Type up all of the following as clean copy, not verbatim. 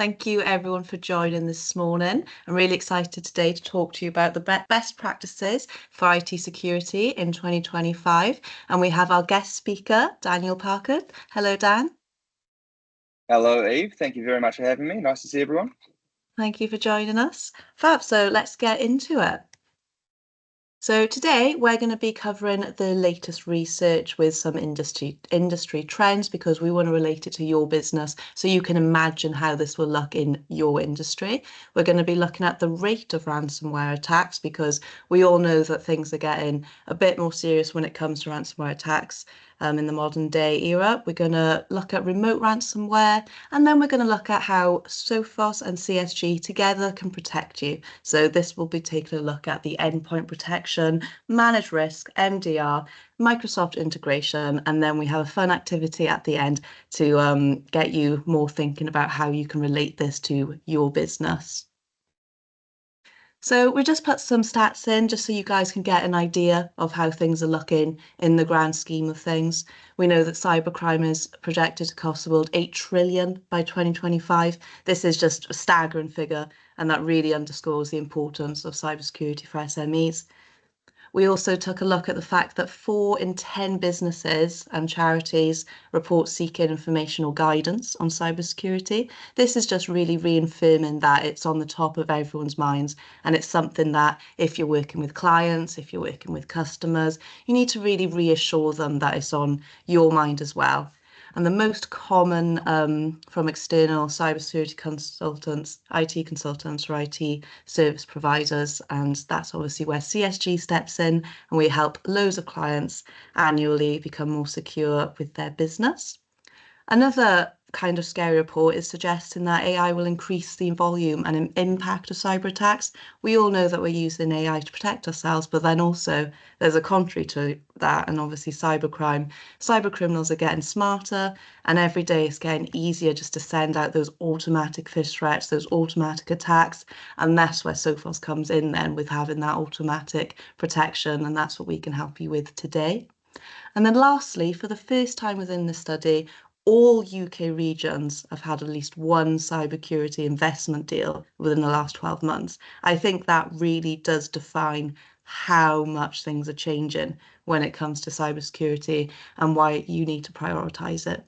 Thank you everyone for joining this morning. I'm really excited today to talk to you about the best practices for IT security in 2025. And we have our guest speaker, Daniel Parker. Hello, Dan. Hello, Eve. Thank you very much for having me. Nice to see everyone. Thank you for joining us. Fab, so let's get into it. So today we're going to be covering the latest research with some industry trends because we want to relate it to your business so you can imagine how this will look in your industry. We're going to be looking at the rate of ransomware attacks because we all know that things are getting a bit more serious when it comes to ransomware attacks. In the modern day era, we're going to look at remote ransomware, and then we're going to look at how Sophos and CSG together can protect you. So this will be taking a look at the endpoint protection, manage risk, MDR, Microsoft integration, and then we have a fun activity at the end to get you more thinking about how you can relate this to your business. So we just put some stats in just so you guys can get an idea of how things are looking in the grand scheme of things. We know that cybercrime is projected to cost the world 8 trillion by 2025. This is just a staggering figure, and that really underscores the importance of cybersecurity for SMEs. We also took a look at the fact that 4 in 10 businesses and charities report seeking information or guidance on cybersecurity. This is just really reaffirming that it's on the top of everyone's minds, and it's something that if you're working with clients, if you're working with customers, you need to really reassure them that it's on your mind as well. And the most common from external cybersecurity consultants, IT consultants or IT service providers, and that's obviously where CSG steps in, and we help loads of clients annually become more secure with their business. Another kind of scary report is suggesting that AI will increase the volume and impact of cyber attacks. We all know that we're using AI to protect ourselves, but then also there's a contrary to that, and obviously cybercrime. Cyber criminals are getting smarter, and every day it's getting easier just to send out those automatic phish threats, those automatic attacks, and that's where Sophos comes in then with having that automatic protection, and that's what we can help you with today. And then lastly, for the first time within the study, all UK regions have had at least one cybersecurity investment deal within the last 12 months. I think that really does define how much things are changing when it comes to cybersecurity and why you need to prioritise it.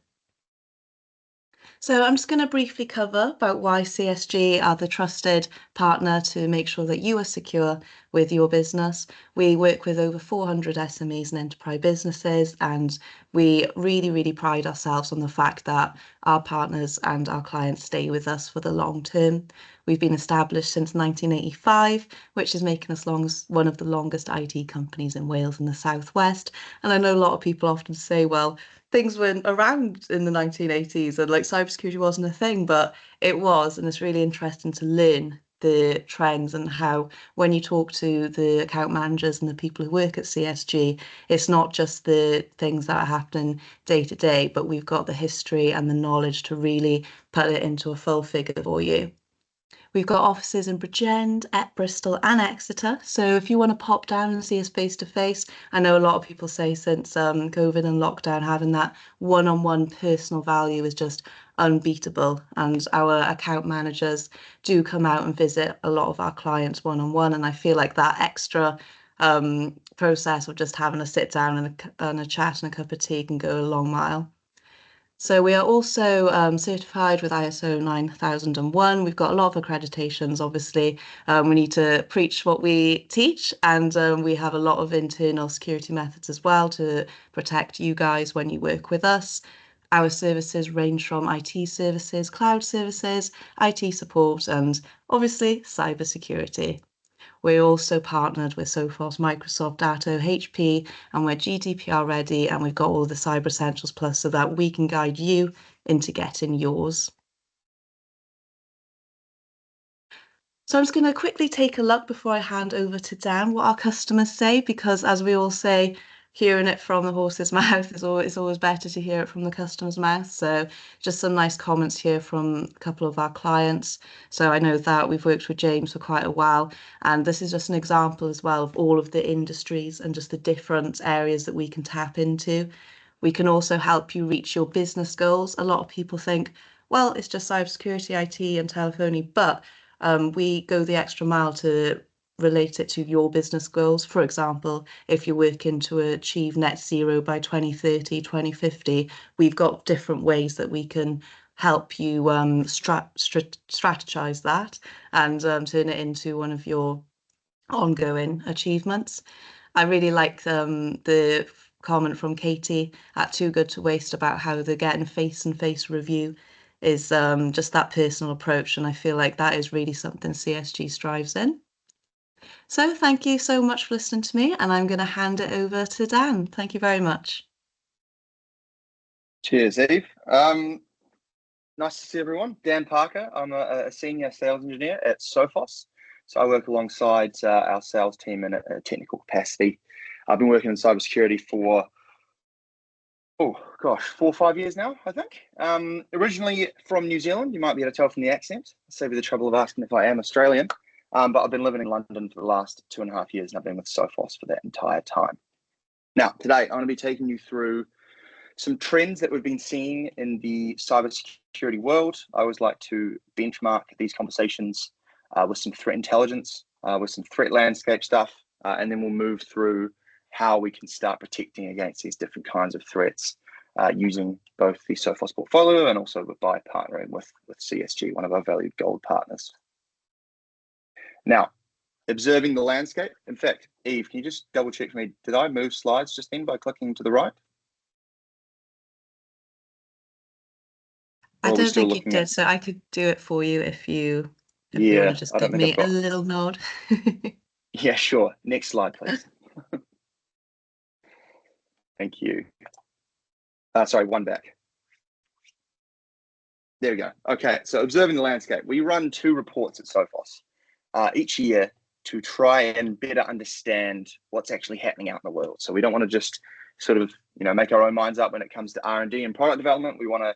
So I'm just going to briefly cover about why CSG are the trusted partner to make sure that you are secure with your business. We work with over 400 SMEs and enterprise businesses, and we really pride ourselves on the fact that our partners and our clients stay with us for the long term. We've been established since 1985, which is making us one of the longest IT companies in Wales and the Southwest. And I know a lot of people often say, well, things weren't around in the 1980s and like cybersecurity wasn't a thing, but it was, and it's really interesting to learn the trends and how when you talk to the account managers and the people who work at CSG, it's not just the things that are happening day to day, but we've got the history and the knowledge to really put it into a full figure for you. We've got offices in Bridgend, at Bristol and Exeter. So if you want to pop down and see us face to face, I know a lot of people say since COVID and lockdown, having that one-on-one personal value is just unbeatable. And our account managers do come out and visit a lot of our clients one-on-one. And I feel like that extra process of just having a sit down and a chat and a cup of tea can go a long mile. So we are also certified with ISO 9001. We've got a lot of accreditations, obviously. We need to preach what we teach, and we have a lot of internal security methods as well to protect you guys when you work with us. Our services range from IT services, cloud services, IT support, and obviously cybersecurity. We're also partnered with Sophos, Microsoft, Datto, HP, and we're GDPR ready, and we've got all the Cyber Essentials Plus so that we can guide you into getting yours. So I'm just going to quickly take a look before I hand over to Dan what our customers say, because as we all say, hearing it from the horse's mouth is always better to hear it from the customer's mouth. So just some nice comments here from a couple of our clients. So I know that we've worked with James for quite a while, and this is just an example as well of all of the industries and just the different areas that we can tap into. We can also help you reach your business goals. A lot of people think, well, it's just cybersecurity, IT, and telephony, but we go the extra mile to relate it to your business goals. For example, if you're working to achieve net zero by 2030, 2050, we've got different ways that we can help you strategize that and turn it into one of your ongoing achievements. I really like the comment from Katie at Too Good to Waste about how they're getting face-and-face review is just that personal approach, and I feel like that is really something CSG strives in. So thank you so much for listening to me, and I'm going to hand it over to Dan. Thank you very much. Cheers, Eve. Nice to see everyone. Dan Parker. I'm a senior sales engineer at Sophos. So I work alongside our sales team in a technical capacity. I've been working in cybersecurity for, 4 or 5 years now, I think. Originally from New Zealand, you might be able to tell from the accent. I'll save you the trouble of asking if I am Australian. But I've been living in London for the last 2.5 years, and I've been with Sophos for that entire time. Now, today, I'm going to be taking you through some trends that we've been seeing in the cybersecurity world. I always like to benchmark these conversations with some threat intelligence, with some threat landscape stuff, and then we'll move through how we can start protecting against these different kinds of threats using both the Sophos portfolio and also by partnering with CSG, one of our valued gold partners. Now, observing the landscape. In fact, Eve, can you just double check for me? Did I move slides just then by clicking to the right? I don't think you did, so I could do it for you if you want to just give me a little nod. Yeah, sure. Next slide, please. Thank you. Sorry, one back. There we go. Okay, so observing the landscape. We run 2 reports at Sophos each year to try and better understand what's actually happening out in the world. So we don't want to just sort of, make our own minds up when it comes to R&D and product development. We want to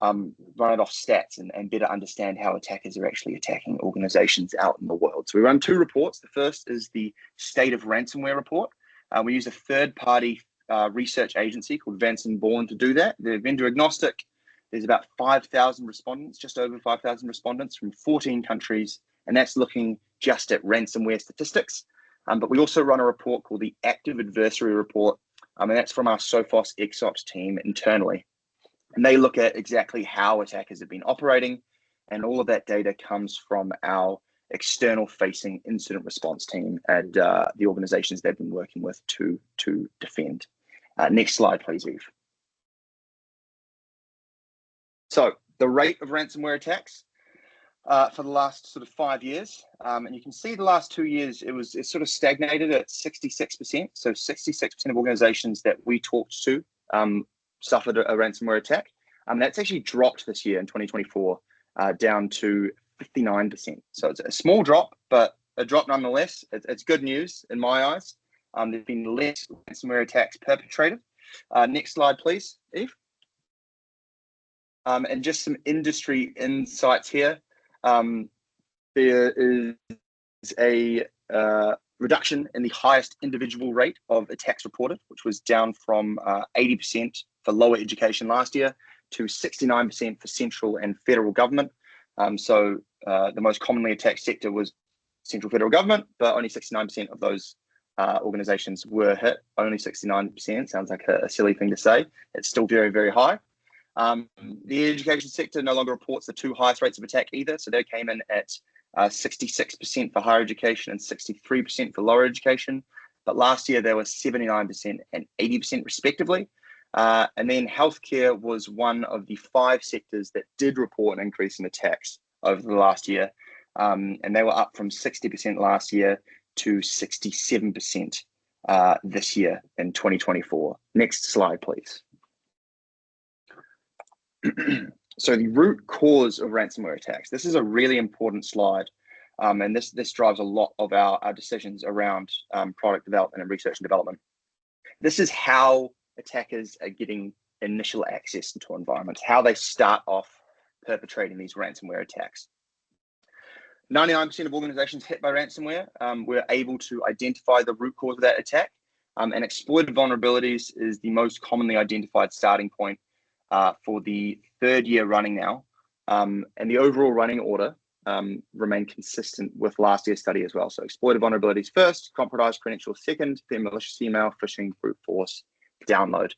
run it off stats and better understand how attackers are actually attacking organizations out in the world. So we run 2 reports. The first is the State of Ransomware report. We use a third-party research agency called Vanson Bourne to do that. They're vendor agnostic. There's about 5,000 respondents, just over 5,000 respondents from 14 countries, and that's looking just at ransomware statistics. But we also run a report called the Active Adversary Report, and that's from our Sophos XOps team internally. And they look at exactly how attackers have been operating, and all of that data comes from our external-facing incident response team and the organizations they've been working with to defend. Next slide, please, Eve. So the rate of ransomware attacks for the last sort of 5 years, and you can see the last 2 years it sort of stagnated at 66%. So 66% of organizations that we talked to suffered a ransomware attack. That's actually dropped this year in 2024 down to 59%. So it's a small drop, but a drop nonetheless. It's good news in my eyes. There's been less ransomware attacks perpetrated. Next slide, please, Eve. And just some industry insights here. There is a reduction in the highest individual rate of attacks reported, which was down from 80% for lower education last year to 69% for central and federal government. So the most commonly attacked sector was central federal government, but only 69% of those organizations were hit. Only 69%. Sounds like a silly thing to say. It's still very, very high. The education sector no longer reports the 2 highest rates of attack either. So they came in at 66% for higher education and 63% for lower education. But last year, there were 79% and 80% respectively. And then healthcare was one of the 5 sectors that did report an increase in attacks over the last year. And they were up from 60% last year to 67% this year in 2024. Next slide, please. So the root cause of ransomware attacks. This is a really important slide. And this drives a lot of our decisions around product development and research and development. This is how attackers are getting initial access into environments, how they start off perpetrating these ransomware attacks. 99% of organizations hit by ransomware were able to identify the root cause of that attack. And exploited vulnerabilities is the most commonly identified starting point for the 3rd year running now And the overall running order remained consistent with last year's study as well. So exploited vulnerabilities first, compromised credentials second, then malicious email, phishing, brute force, download.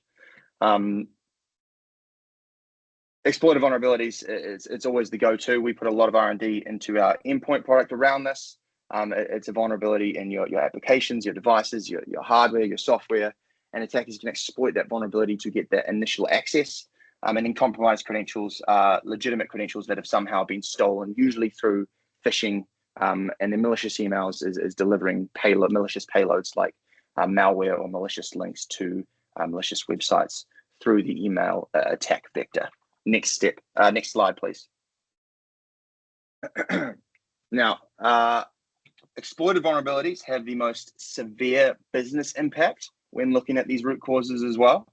Exploited vulnerabilities, it's always the go-to. We put a lot of R&D into our endpoint product around this. It's a vulnerability in your applications, your devices, your hardware, your software, and attackers can exploit that vulnerability to get that initial access. And then compromised credentials are legitimate credentials that have somehow been stolen, usually through phishing, and then malicious emails is delivering malicious payloads like malware or malicious links to malicious websites through the email attack vector. Next slide, please. Now, exploited vulnerabilities have the most severe business impact when looking at these root causes as well.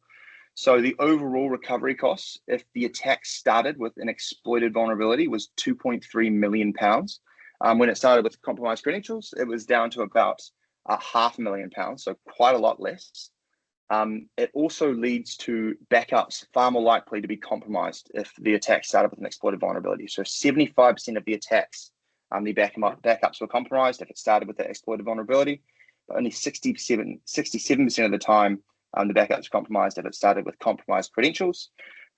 So the overall recovery costs, if the attack started with an exploited vulnerability, was £2.3 million. When it started with compromised credentials, it was down to about £500,000, so quite a lot less. It also leads to backups far more likely to be compromised if the attack started with an exploited vulnerability. So 75% of the attacks, the backups were compromised if it started with that exploited vulnerability, but only 67% of the time, the backups were compromised if it started with compromised credentials.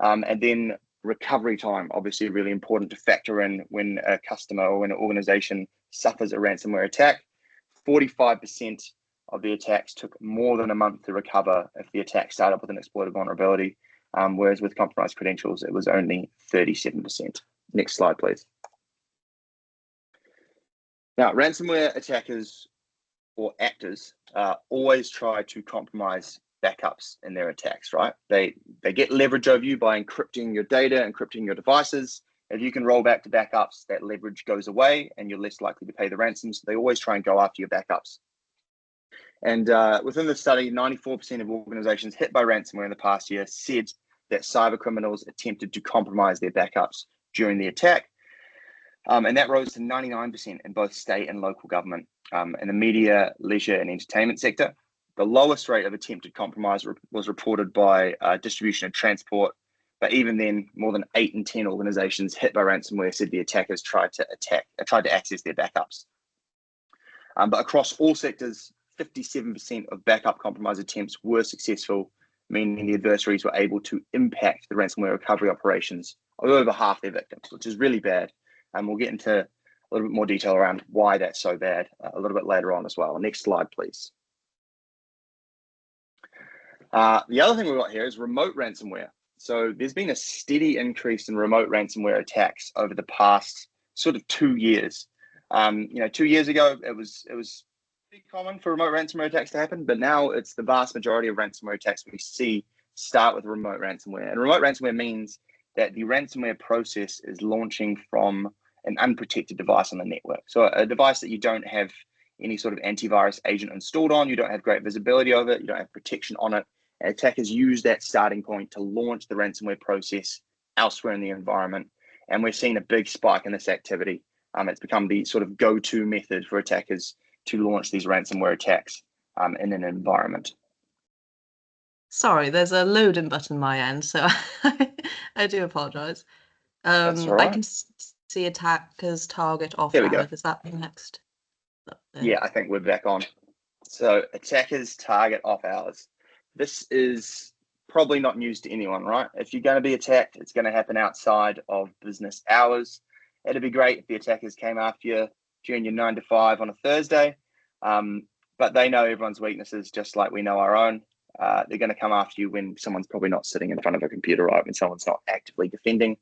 And then recovery time, obviously really important to factor in when a customer or when an organization suffers a ransomware attack. 45% of the attacks took more than a month to recover if the attack started with an exploited vulnerability, whereas with compromised credentials, it was only 37%. Next slide, please. Now, ransomware attackers or actors always try to compromise backups in their attacks, right? They get leverage over you by encrypting your data, encrypting your devices. If you can roll back to backups, that leverage goes away and you're less likely to pay the ransom. So they always try and go after your backups. And within the study, 94% of organizations hit by ransomware in the past year said that cyber criminals attempted to compromise their backups during the attack. And that rose to 99% in both state and local government, in the media, leisure, and entertainment sector. The lowest rate of attempted compromise was reported by distribution and transport, but even then, more than 8 in 10 organizations hit by ransomware said the attackers tried to access their backups. But across all sectors, 57% of backup compromise attempts were successful, meaning the adversaries were able to impact the ransomware recovery operations of over half their victims, which is really bad. And we'll get into a little bit more detail around why that's so bad a little bit later on as well. Next slide, please. The other thing we've got here is remote ransomware. So there's been a steady increase in remote ransomware attacks over the past sort of 2 years. 2 years ago, it was pretty common for remote ransomware attacks to happen, but now it's the vast majority of ransomware attacks we see start with remote ransomware. And remote ransomware means that the ransomware process is launching from an unprotected device on the network. So a device that you don't have any sort of antivirus agent installed on, you don't have great visibility of it, you don't have protection on it. And attackers use that starting point to launch the ransomware process elsewhere in the environment. And we're seeing a big spike in this activity. It's become the sort of go-to method for attackers to launch these ransomware attacks in an environment. Sorry, there's a loading button on my end, so I do apologise. That's all right. I can see attackers target off There we go. hours. Is that the next? Yeah, I think we're back on. So attackers target off hours. This is probably not news to anyone, right? If you're going to be attacked, it's going to happen outside of business hours. It'd be great if the attackers came after you during your 9 to 5 on a Thursday, but they know everyone's weaknesses just like we know our own. They're going to come after you when someone's probably not sitting in front of a computer, right? When someone's not actively defending.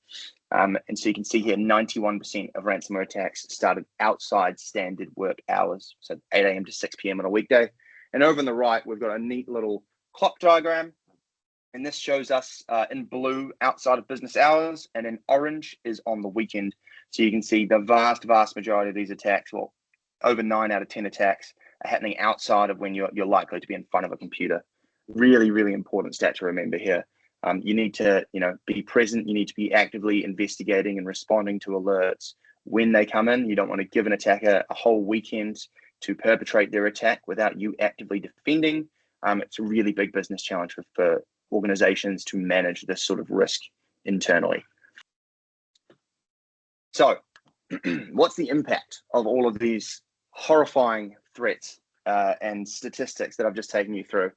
And so you can see here, 91% of ransomware attacks started outside standard work hours, so 8 a.m. to 6 p.m. on a weekday. And over on the right, we've got a neat little clock diagram. And this shows us in blue outside of business hours, and in orange is on the weekend. So you can see the vast majority of these attacks, well, over 9 out of 10 attacks are happening outside of when you're likely to be in front of a computer. Really, really important stat to remember here. You need to, be present. You need to be actively investigating and responding to alerts when they come in. You don't want to give an attacker a whole weekend to perpetrate their attack without you actively defending. It's a really big business challenge for organizations to manage this sort of risk internally. So what's the impact of all of these horrifying threats and statistics that I've just taken you through?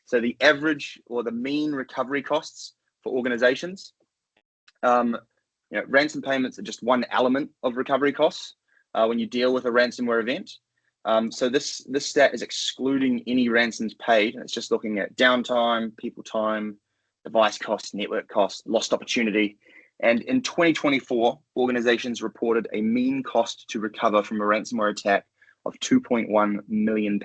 So the average or the mean recovery costs for organizations, ransom payments are just one element of recovery costs when you deal with a ransomware event. So this stat is excluding any ransoms paid. It's just looking at downtime, people time, device costs, network costs, lost opportunity. And in 2024, organizations reported a mean cost to recover from a ransomware attack of £2.1 million,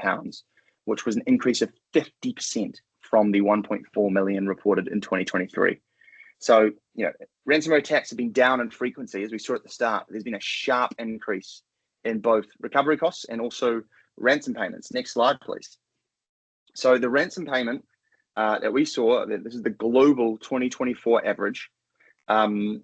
which was an increase of 50% from the 1.4 million reported in 2023. So, ransomware attacks have been down in frequency, as we saw at the start. There's been a sharp increase in both recovery costs and also ransom payments. Next slide, please. So the ransom payment that we saw, this is the global 2024 average. The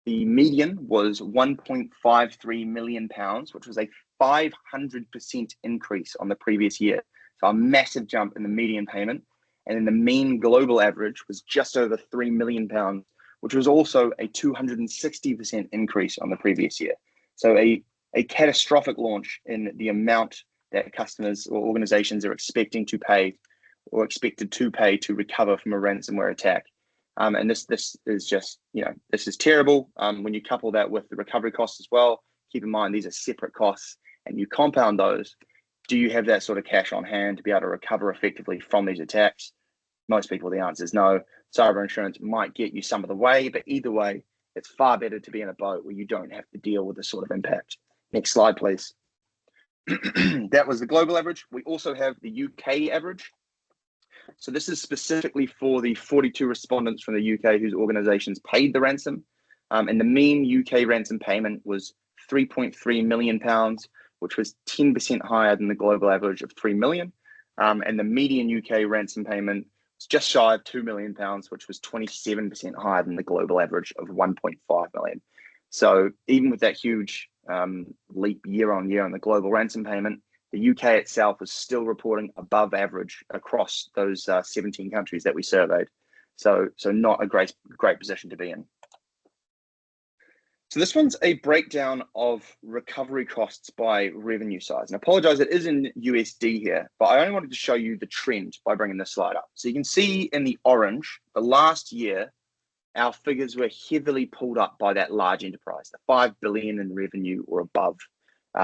median was £1.53 million, which was a 500% increase on the previous year. So a massive jump in the median payment. And then the mean global average was just over £3 million, which was also a 260% increase on the previous year. So a catastrophic launch in the amount that customers or organizations are expecting to pay or expected to pay to recover from a ransomware attack. And this is just, this is terrible. When you couple that with the recovery costs as well, keep in mind these are separate costs, and you compound those. Do you have that sort of cash on hand to be able to recover effectively from these attacks? Most people, the answer is no. Cyber insurance might get you some of the way, but either way, it's far better to be in a boat where you don't have to deal with this sort of impact. Next slide, please. That was the global average. We also have the UK average. So this is specifically for the 42 respondents from the UK whose organizations paid the ransom. And the mean UK ransom payment was £3.3 million, which was 10% higher than the global average of 3 million. And the median UK ransom payment was just shy of £2 million, which was 27% higher than the global average of 1.5 million. So even with that huge leap year on year on the global ransom payment, the UK itself was still reporting above average across those 17 countries that we surveyed. So not a great position to be in. So this one's a breakdown of recovery costs by revenue size. And I apologize, it is in USD here, but I only wanted to show you the trend by bringing this slide up. So you can see in the orange, the last year, our figures were heavily pulled up by that large enterprise, the 5 billion in revenue or above.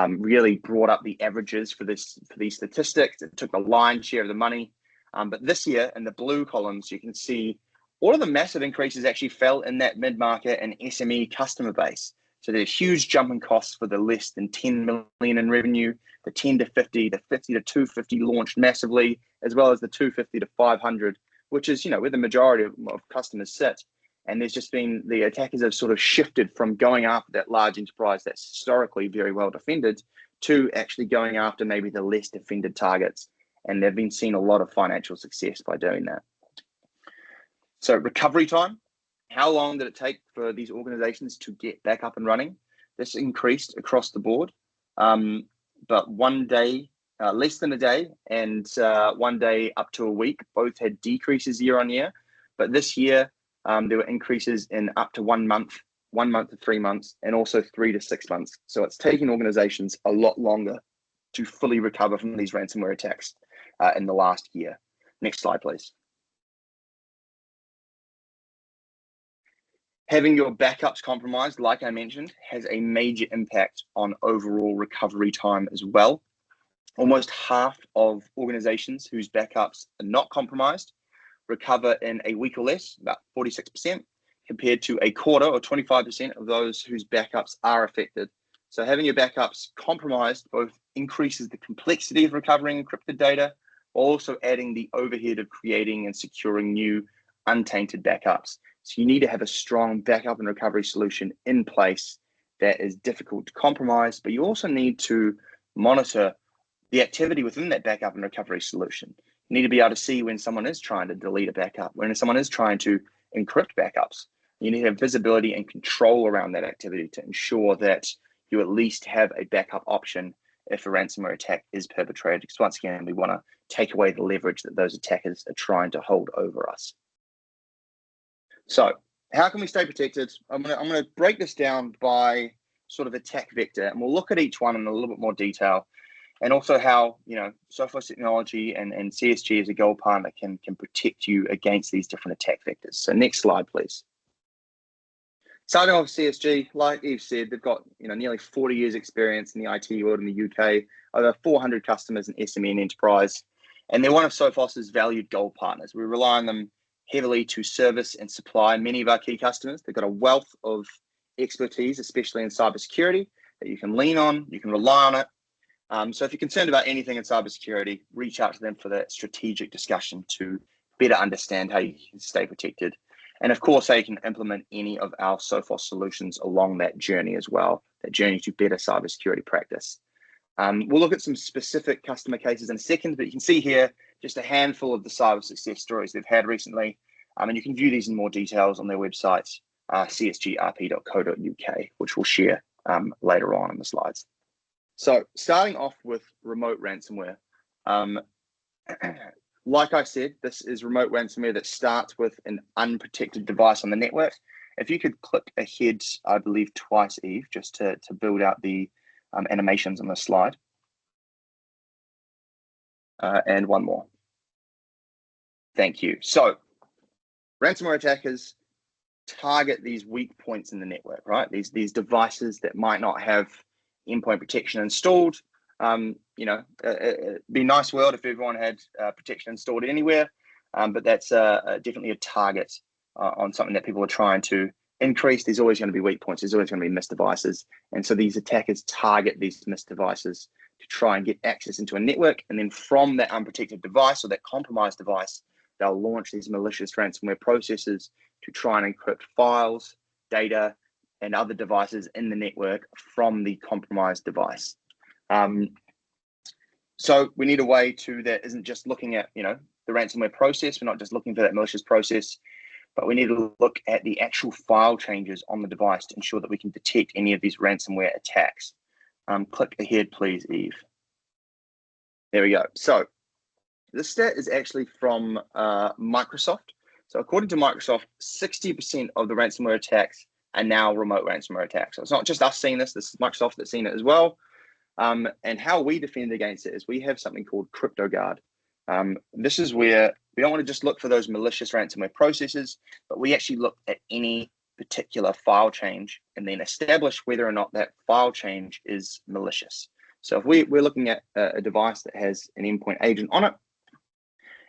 Really brought up the averages for these statistics. It took the lion's share of the money. But this year, in the blue columns, you can see all of the massive increases actually fell in that mid-market and SME customer base. So there's a huge jump in costs for the less than 10 million in revenue, the 10 to 50, the 50 to 250 launched massively, as well as the 250 to 500, which is, where the majority of customers sit. And there's just been, the attackers have sort of shifted from going after that large enterprise that's historically very well defended to actually going after maybe the less defended targets. And they've been seeing a lot of financial success by doing that. So recovery time, how long did it take for these organizations to get back up and running? This increased across the board, but one day, less than a day, and 1 day up to a week, both had decreases year on year. But this year, there were increases in up to 1 month, 1 month to 3 months, and also 3 to 6 months. So it's taking organizations a lot longer to fully recover from these ransomware attacks in the last year. Next slide, please. Having your backups compromised, like I mentioned, has a major impact on overall recovery time as well. Almost half of organizations whose backups are not compromised recover in a week or less, about 46%, compared to a quarter or 25% of those whose backups are affected. So having your backups compromised both increases the complexity of recovering encrypted data, while also adding the overhead of creating and securing new untainted backups. So you need to have a strong backup and recovery solution in place that is difficult to compromise, but you also need to monitor the activity within that backup and recovery solution. You need to be able to see when someone is trying to delete a backup, when someone is trying to encrypt backups. You need to have visibility and control around that activity to ensure that you at least have a backup option if a ransomware attack is perpetrated. Because once again, we want to take away the leverage that those attackers are trying to hold over us. So how can we stay protected? I'm going to break this down by sort of attack vector, and we'll look at each one in a little bit more detail, and also how, Sophos technology and CSG as a gold partner can protect you against these different attack vectors. So next slide, please. Starting off with CSG, like Eve said, they've got nearly 40 years experience in the IT world in the UK, over 400 customers in SME and enterprise, and they're one of Sophos's valued gold partners. We rely on them heavily to service and supply many of our key customers. They've got a wealth of expertise, especially in cybersecurity, that you can lean on, you can rely on it. So if you're concerned about anything in cybersecurity, reach out to them for that strategic discussion to better understand how you can stay protected. And of course, they can implement any of our Sophos solutions along that journey as well, that journey to better cybersecurity practice. We'll look at some specific customer cases in a second, but you can see here just a handful of the cyber success stories they've had recently. And you can view these in more details on their website, csgrp.co.uk, which we'll share later on in the slides. So starting off with remote ransomware. Like I said, this is remote ransomware that starts with an unprotected device on the network. If you could click ahead, I believe twice, Eve, just to build out the animations on the slide. And one more. Thank you. So ransomware attackers target these weak points in the network, right? These devices that might not have endpoint protection installed. It'd be a nice world if everyone had protection installed anywhere, but that's definitely a target on something that people are trying to increase. There's always going to be weak points. There's always going to be missed devices. And so these attackers target these missed devices to try and get access into a network. And then from that unprotected device or that compromised device, they'll launch these malicious ransomware processes to try and encrypt files, data, and other devices in the network from the compromised device. So we need a way that isn't just looking at, the ransomware process. We're not just looking for that malicious process, but we need to look at the actual file changes on the device to ensure that we can detect any of these ransomware attacks. Click ahead, please, Eve. There we go. So this stat is actually from Microsoft. So according to Microsoft, 60% of the ransomware attacks are now remote ransomware attacks. So it's not just us seeing this. This is Microsoft that's seen it as well. And how we defend against it is we have something called CryptoGuard. This is where we don't want to just look for those malicious ransomware processes, but we actually look at any particular file change and then establish whether or not that file change is malicious. So if we're looking at a device that has an endpoint agent on it,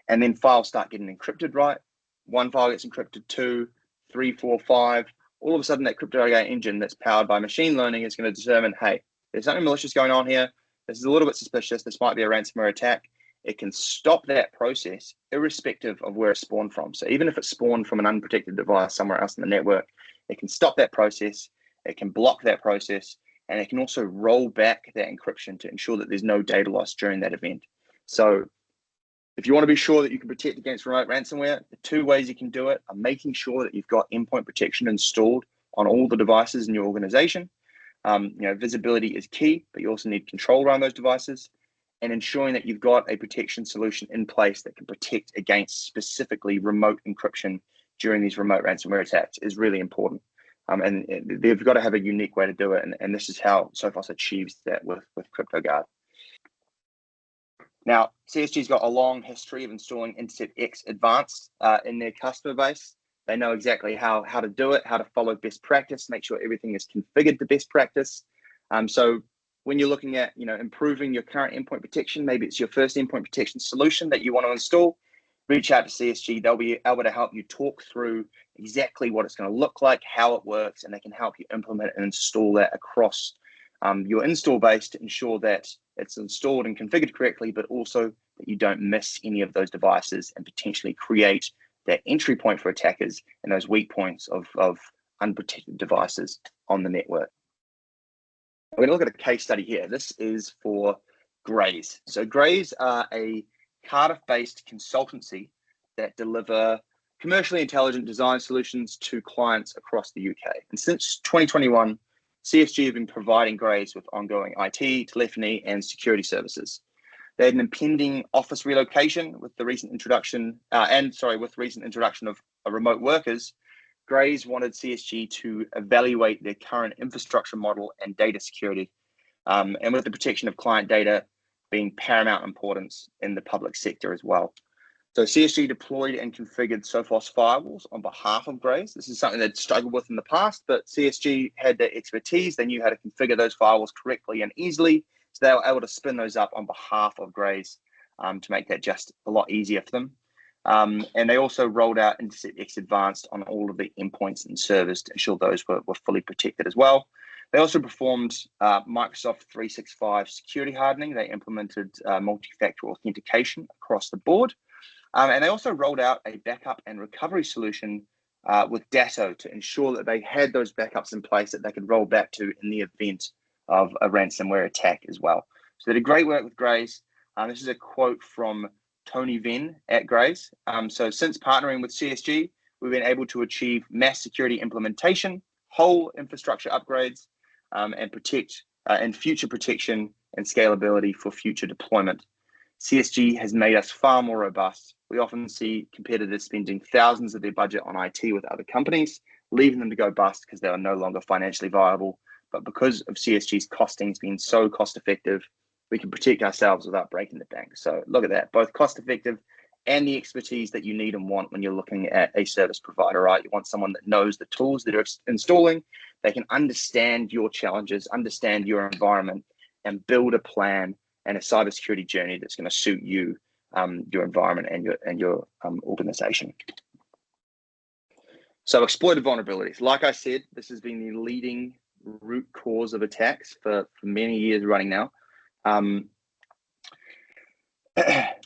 and then files start getting encrypted, right? One file gets encrypted, 2, 3, 4, 5. All of a sudden, that CryptoGuard engine that's powered by machine learning is going to determine, hey, there's something malicious going on here. This is a little bit suspicious. This might be a ransomware attack. It can stop that process irrespective of where it spawned from. So even if it spawned from an unprotected device somewhere else in the network, it can stop that process. It can block that process. And it can also roll back that encryption to ensure that there's no data loss during that event. So if you want to be sure that you can protect against remote ransomware, the 2 ways you can do it are making sure that you've got endpoint protection installed on all the devices in your organization. Visibility is key, but you also need control around those devices, and ensuring that you've got a protection solution in place that can protect against specifically remote encryption during these remote ransomware attacks is really important. And they've got to have a unique way to do it. And this is how Sophos achieves that with CryptoGuard. Now, CSG's got a long history of installing Intercept X Advanced in their customer base. They know exactly how to do it, how to follow best practice, make sure everything is configured to best practice. So when you're looking at improving your current endpoint protection, maybe it's your first endpoint protection solution that you want to install, reach out to CSG. They'll be able to help you talk through exactly what it's going to look like, how it works, and they can help you implement and install that across your install base to ensure that it's installed and configured correctly, but also that you don't miss any of those devices and potentially create that entry point for attackers and those weak points of unprotected devices on the network. We're going to look at a case study here. This is for Grays. So Grays are a Cardiff-based consultancy that deliver commercially intelligent design solutions to clients across the UK. And since 2021, CSG have been providing Grays with ongoing IT, telephony, and security services. They had an impending office relocation with the recent introduction, of remote workers. Grays wanted CSG to evaluate their current infrastructure model and data security, and with the protection of client data being paramount importance in the public sector as well. So CSG deployed and configured Sophos firewalls on behalf of Grays. This is something they'd struggled with in the past, but CSG had the expertise. They knew how to configure those firewalls correctly and easily. So they were able to spin those up on behalf of Grays to make that just a lot easier for them. And they also rolled out Intercept X Advanced on all of the endpoints and servers to ensure those were fully protected as well. They also performed Microsoft 365 security hardening. They implemented multi-factor authentication across the board. And they also rolled out a backup and recovery solution with Datto to ensure that they had those backups in place that they could roll back to in the event of a ransomware attack as well. So they did great work with Grays. This is a quote from Tony Venn at Grays. So since partnering with CSG, we've been able to achieve mass security implementation, whole infrastructure upgrades, and future protection and scalability for future deployment. CSG has made us far more robust. We often see competitors spending thousands of their budget on IT with other companies, leaving them to go bust because they are no longer financially viable. But because of CSG's costings being so cost effective, we can protect ourselves without breaking the bank. So look at that, both cost effective and the expertise that you need and want when you're looking at a service provider, right? You want someone that knows the tools that are installing, they can understand your challenges, understand your environment, and build a plan and a cybersecurity journey that's going to suit you, your environment, and your organization. So exploited vulnerabilities. Like I said, this has been the leading root cause of attacks for many years running now.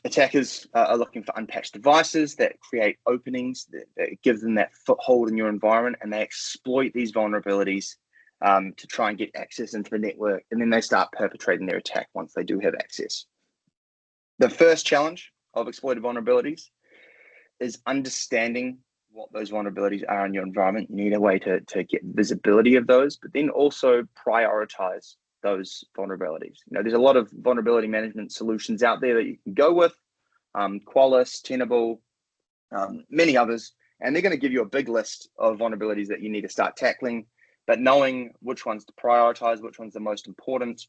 Attackers are looking for unpatched devices that create openings, that give them that foothold in your environment, and they exploit these vulnerabilities to try and get access into the network, and then they start perpetrating their attack once they do have access. The first challenge of exploited vulnerabilities is understanding what those vulnerabilities are in your environment. You need a way to get visibility of those, but then also prioritize those vulnerabilities. You know, there's a lot of vulnerability management solutions out there that you can go with, Qualys, Tenable, many others, and they're going to give you a big list of vulnerabilities that you need to start tackling. But knowing which ones to prioritize, which one's the most important,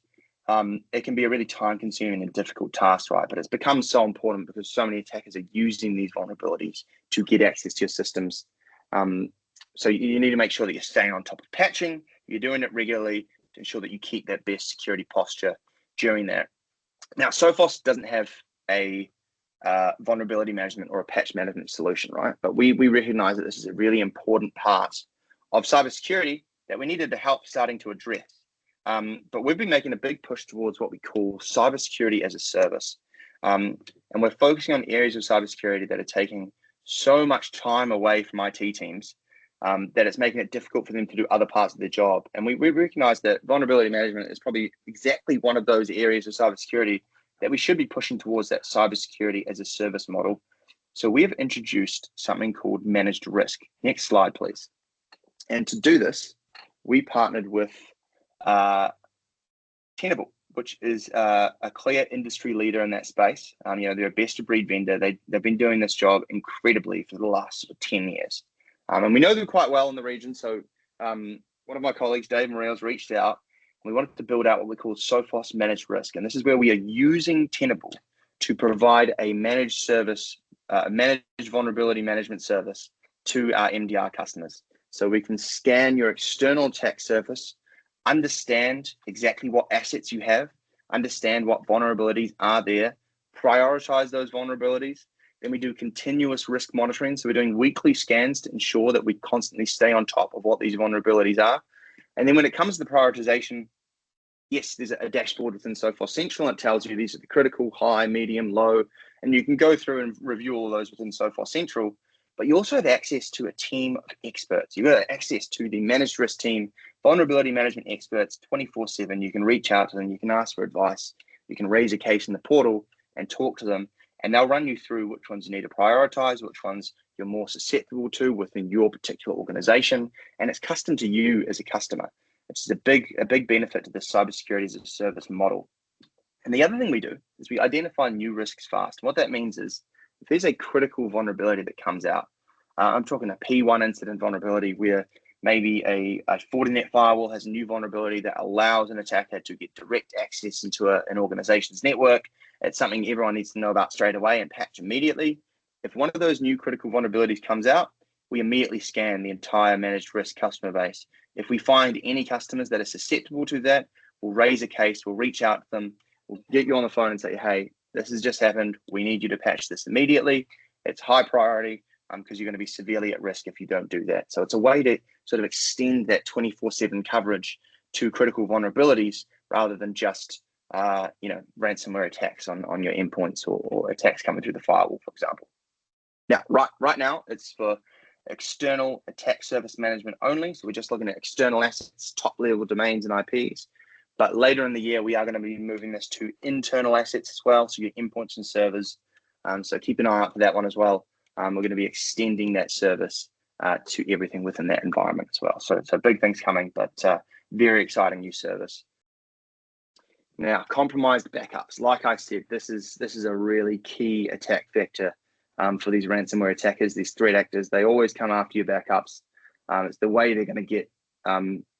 it can be a really time-consuming and difficult task, right? But it's become so important because so many attackers are using these vulnerabilities to get access to your systems. So you need to make sure that you're staying on top of patching, you're doing it regularly to ensure that you keep that best security posture during that. Now, Sophos doesn't have a vulnerability management or a patch management solution, right? But we recognize that this is a really important part of cybersecurity that we needed to help starting to address. But we've been making a big push towards what we call cybersecurity as a service. And we're focusing on areas of cybersecurity that are taking so much time away from IT teams that it's making it difficult for them to do other parts of their job. And we recognize that vulnerability management is probably exactly one of those areas of cybersecurity that we should be pushing towards that cybersecurity as a service model. So we have introduced something called managed risk. Next slide, please. And to do this, we partnered with Tenable, which is a clear industry leader in that space. You know, they're a best of breed vendor. They've been doing this job incredibly for the last sort of 10 years. And we know them quite well in the region. So one of my colleagues, Dave Morales, reached out. We wanted to build out what we call Sophos Managed Risk. And this is where we are using Tenable to provide a managed service, managed vulnerability management service to our MDR customers. So we can scan your external attack surface, understand exactly what assets you have, understand what vulnerabilities are there, prioritize those vulnerabilities. Then we do continuous risk monitoring. So we're doing weekly scans to ensure that we constantly stay on top of what these vulnerabilities are. And then when it comes to the prioritization, yes, there's a dashboard within Sophos Central, and it tells you these are the critical, high, medium, low, and you can go through and review all of those within Sophos Central. But you also have access to a team of experts. You've got access to the managed risk team, vulnerability management experts 24/7. You can reach out to them, you can ask for advice, you can raise a case in the portal and talk to them, and they'll run you through which ones you need to prioritize, which ones you're more susceptible to within your particular organization, and it's custom to you as a customer. It's a big benefit to the cybersecurity as a service model. And the other thing we do is we identify new risks fast. And what that means is if there's a critical vulnerability that comes out, I'm talking a P1 incident vulnerability where maybe a Fortinet firewall has a new vulnerability that allows an attacker to get direct access into an organization's network. It's something everyone needs to know about straight away and patch immediately. If one of those new critical vulnerabilities comes out, we immediately scan the entire managed risk customer base. If we find any customers that are susceptible to that, we'll raise a case, we'll reach out to them, we'll get you on the phone and say, hey, this has just happened. We need you to patch this immediately. It's high priority because you're going to be severely at risk if you don't do that. So it's a way to sort of extend that 24/7 coverage to critical vulnerabilities rather than just ransomware attacks on your endpoints or attacks coming through the firewall, for example. Now, right now, it's for external attack surface management only. So we're just looking at external assets, top level domains and IPs. But later in the year, we are going to be moving this to internal assets as well. So your endpoints and servers. So keep an eye out for that one as well. We're going to be extending that service to everything within that environment as well. So big things coming, but very exciting new service. Now, compromised backups. Like I said, this is a really key attack vector for these ransomware attackers, these threat actors. They always come after your backups. It's the way they're going to get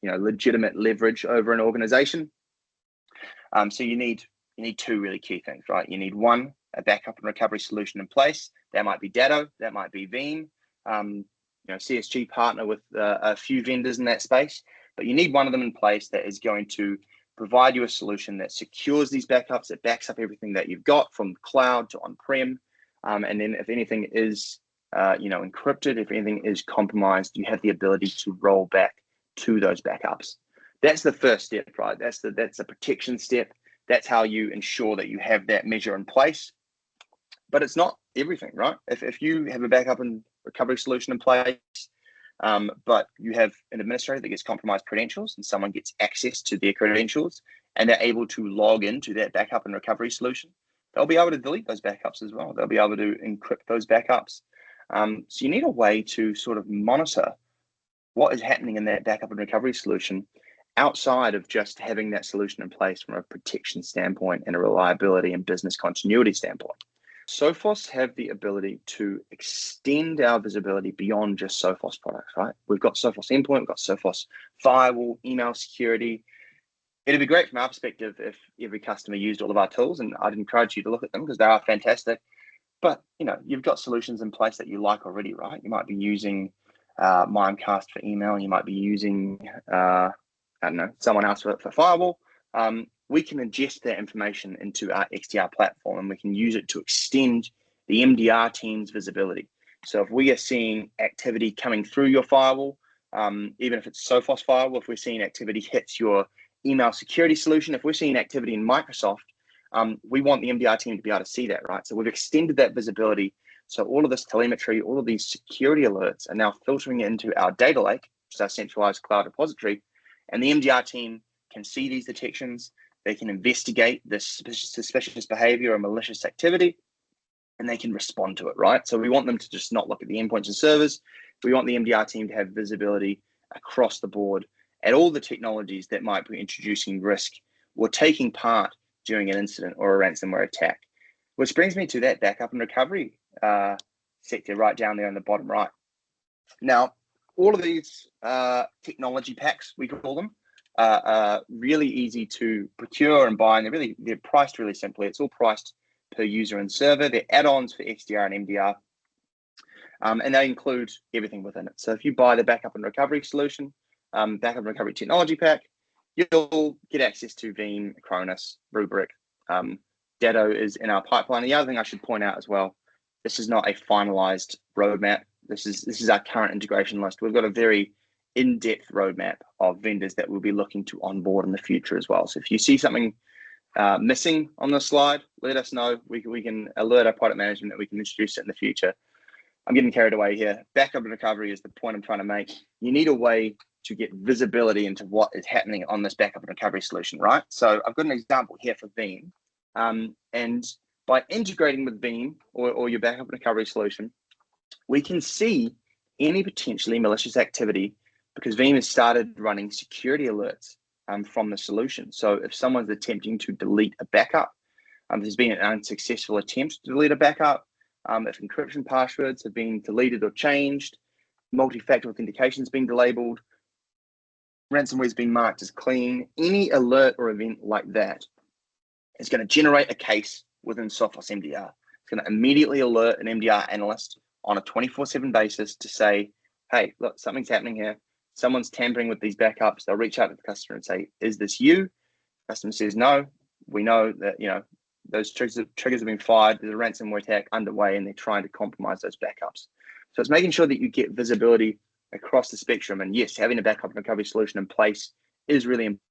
legitimate leverage over an organization. So you need two really key things, right? You need one, a backup and recovery solution in place. That might be Datto, that might be Veeam. CSG partner with a few vendors in that space, but you need one of them in place that is going to provide you a solution that secures these backups, that backs up everything that you've got from cloud to on-prem. And then if anything is, encrypted, if anything is compromised, you have the ability to roll back to those backups. That's the first step, right? That's the protection step. That's how you ensure that you have that measure in place. But it's not everything, right? If you have a backup and recovery solution in place, but you have an administrator that gets compromised credentials and someone gets access to their credentials and they're able to log into that backup and recovery solution, they'll be able to delete those backups as well. They'll be able to encrypt those backups. So you need a way to sort of monitor what is happening in that backup and recovery solution outside of just having that solution in place from a protection standpoint and a reliability and business continuity standpoint. Sophos have the ability to extend our visibility beyond just Sophos products, right? We've got Sophos Endpoint, we've got Sophos Firewall, email security. It'd be great from our perspective if every customer used all of our tools, and I'd encourage you to look at them because they are fantastic. But you've got solutions in place that you like already, right? You might be using Mimecast for email, you might be using someone else for firewall. We can ingest that information into our XDR platform and we can use it to extend the MDR team's visibility. So if we are seeing activity coming through your firewall, even if it's Sophos firewall, if we're seeing activity hits your email security solution, if we're seeing activity in Microsoft, we want the MDR team to be able to see that, right? So we've extended that visibility. So all of this telemetry, all of these security alerts are now filtering into our data lake, which is our centralized cloud repository. And the MDR team can see these detections. They can investigate this suspicious behavior or malicious activity, and they can respond to it, right? So we want them to just not look at the endpoints and servers. We want the MDR team to have visibility across the board at all the technologies that might be introducing risk or taking part during an incident or a ransomware attack. Which brings me to that backup and recovery sector right down there in the bottom right. Now, all of these technology packs, we call them, are really easy to procure and buy, and they're priced really simply. It's all priced per user and server. They're add-ons for XDR and MDR, and they include everything within it. So if you buy the backup and recovery solution, backup and recovery technology pack, you'll get access to Veeam, Acronis, Rubrik. Datto is in our pipeline. The other thing I should point out as well, this is not a finalized roadmap. This is our current integration list. We've got a very in-depth roadmap of vendors that we'll be looking to onboard in the future as well. So if you see something missing on the slide, let us know. We can alert our product management that we can introduce it in the future. I'm getting carried away here. Backup and recovery is the point I'm trying to make. You need a way to get visibility into what is happening on this backup and recovery solution, right? So I've got an example here for Veeam. And by integrating with Veeam or your backup and recovery solution, we can see any potentially malicious activity because Veeam has started running security alerts from the solution. So if someone's attempting to delete a backup, there's been an unsuccessful attempt to delete a backup, if encryption passwords have been deleted or changed, multi-factor authentication has been delabeled, ransomware has been marked as clean, any alert or event like that is going to generate a case within Sophos MDR. It's going to immediately alert an MDR analyst on a 24/7 basis to say, hey, look, something's happening here. Someone's tampering with these backups. They'll reach out to the customer and say, is this you? The customer says, no. We know that, those triggers have been fired. There's a ransomware attack underway and they're trying to compromise those backups. So it's making sure that you get visibility across the spectrum. And yes, having a backup and recovery solution in place is really important.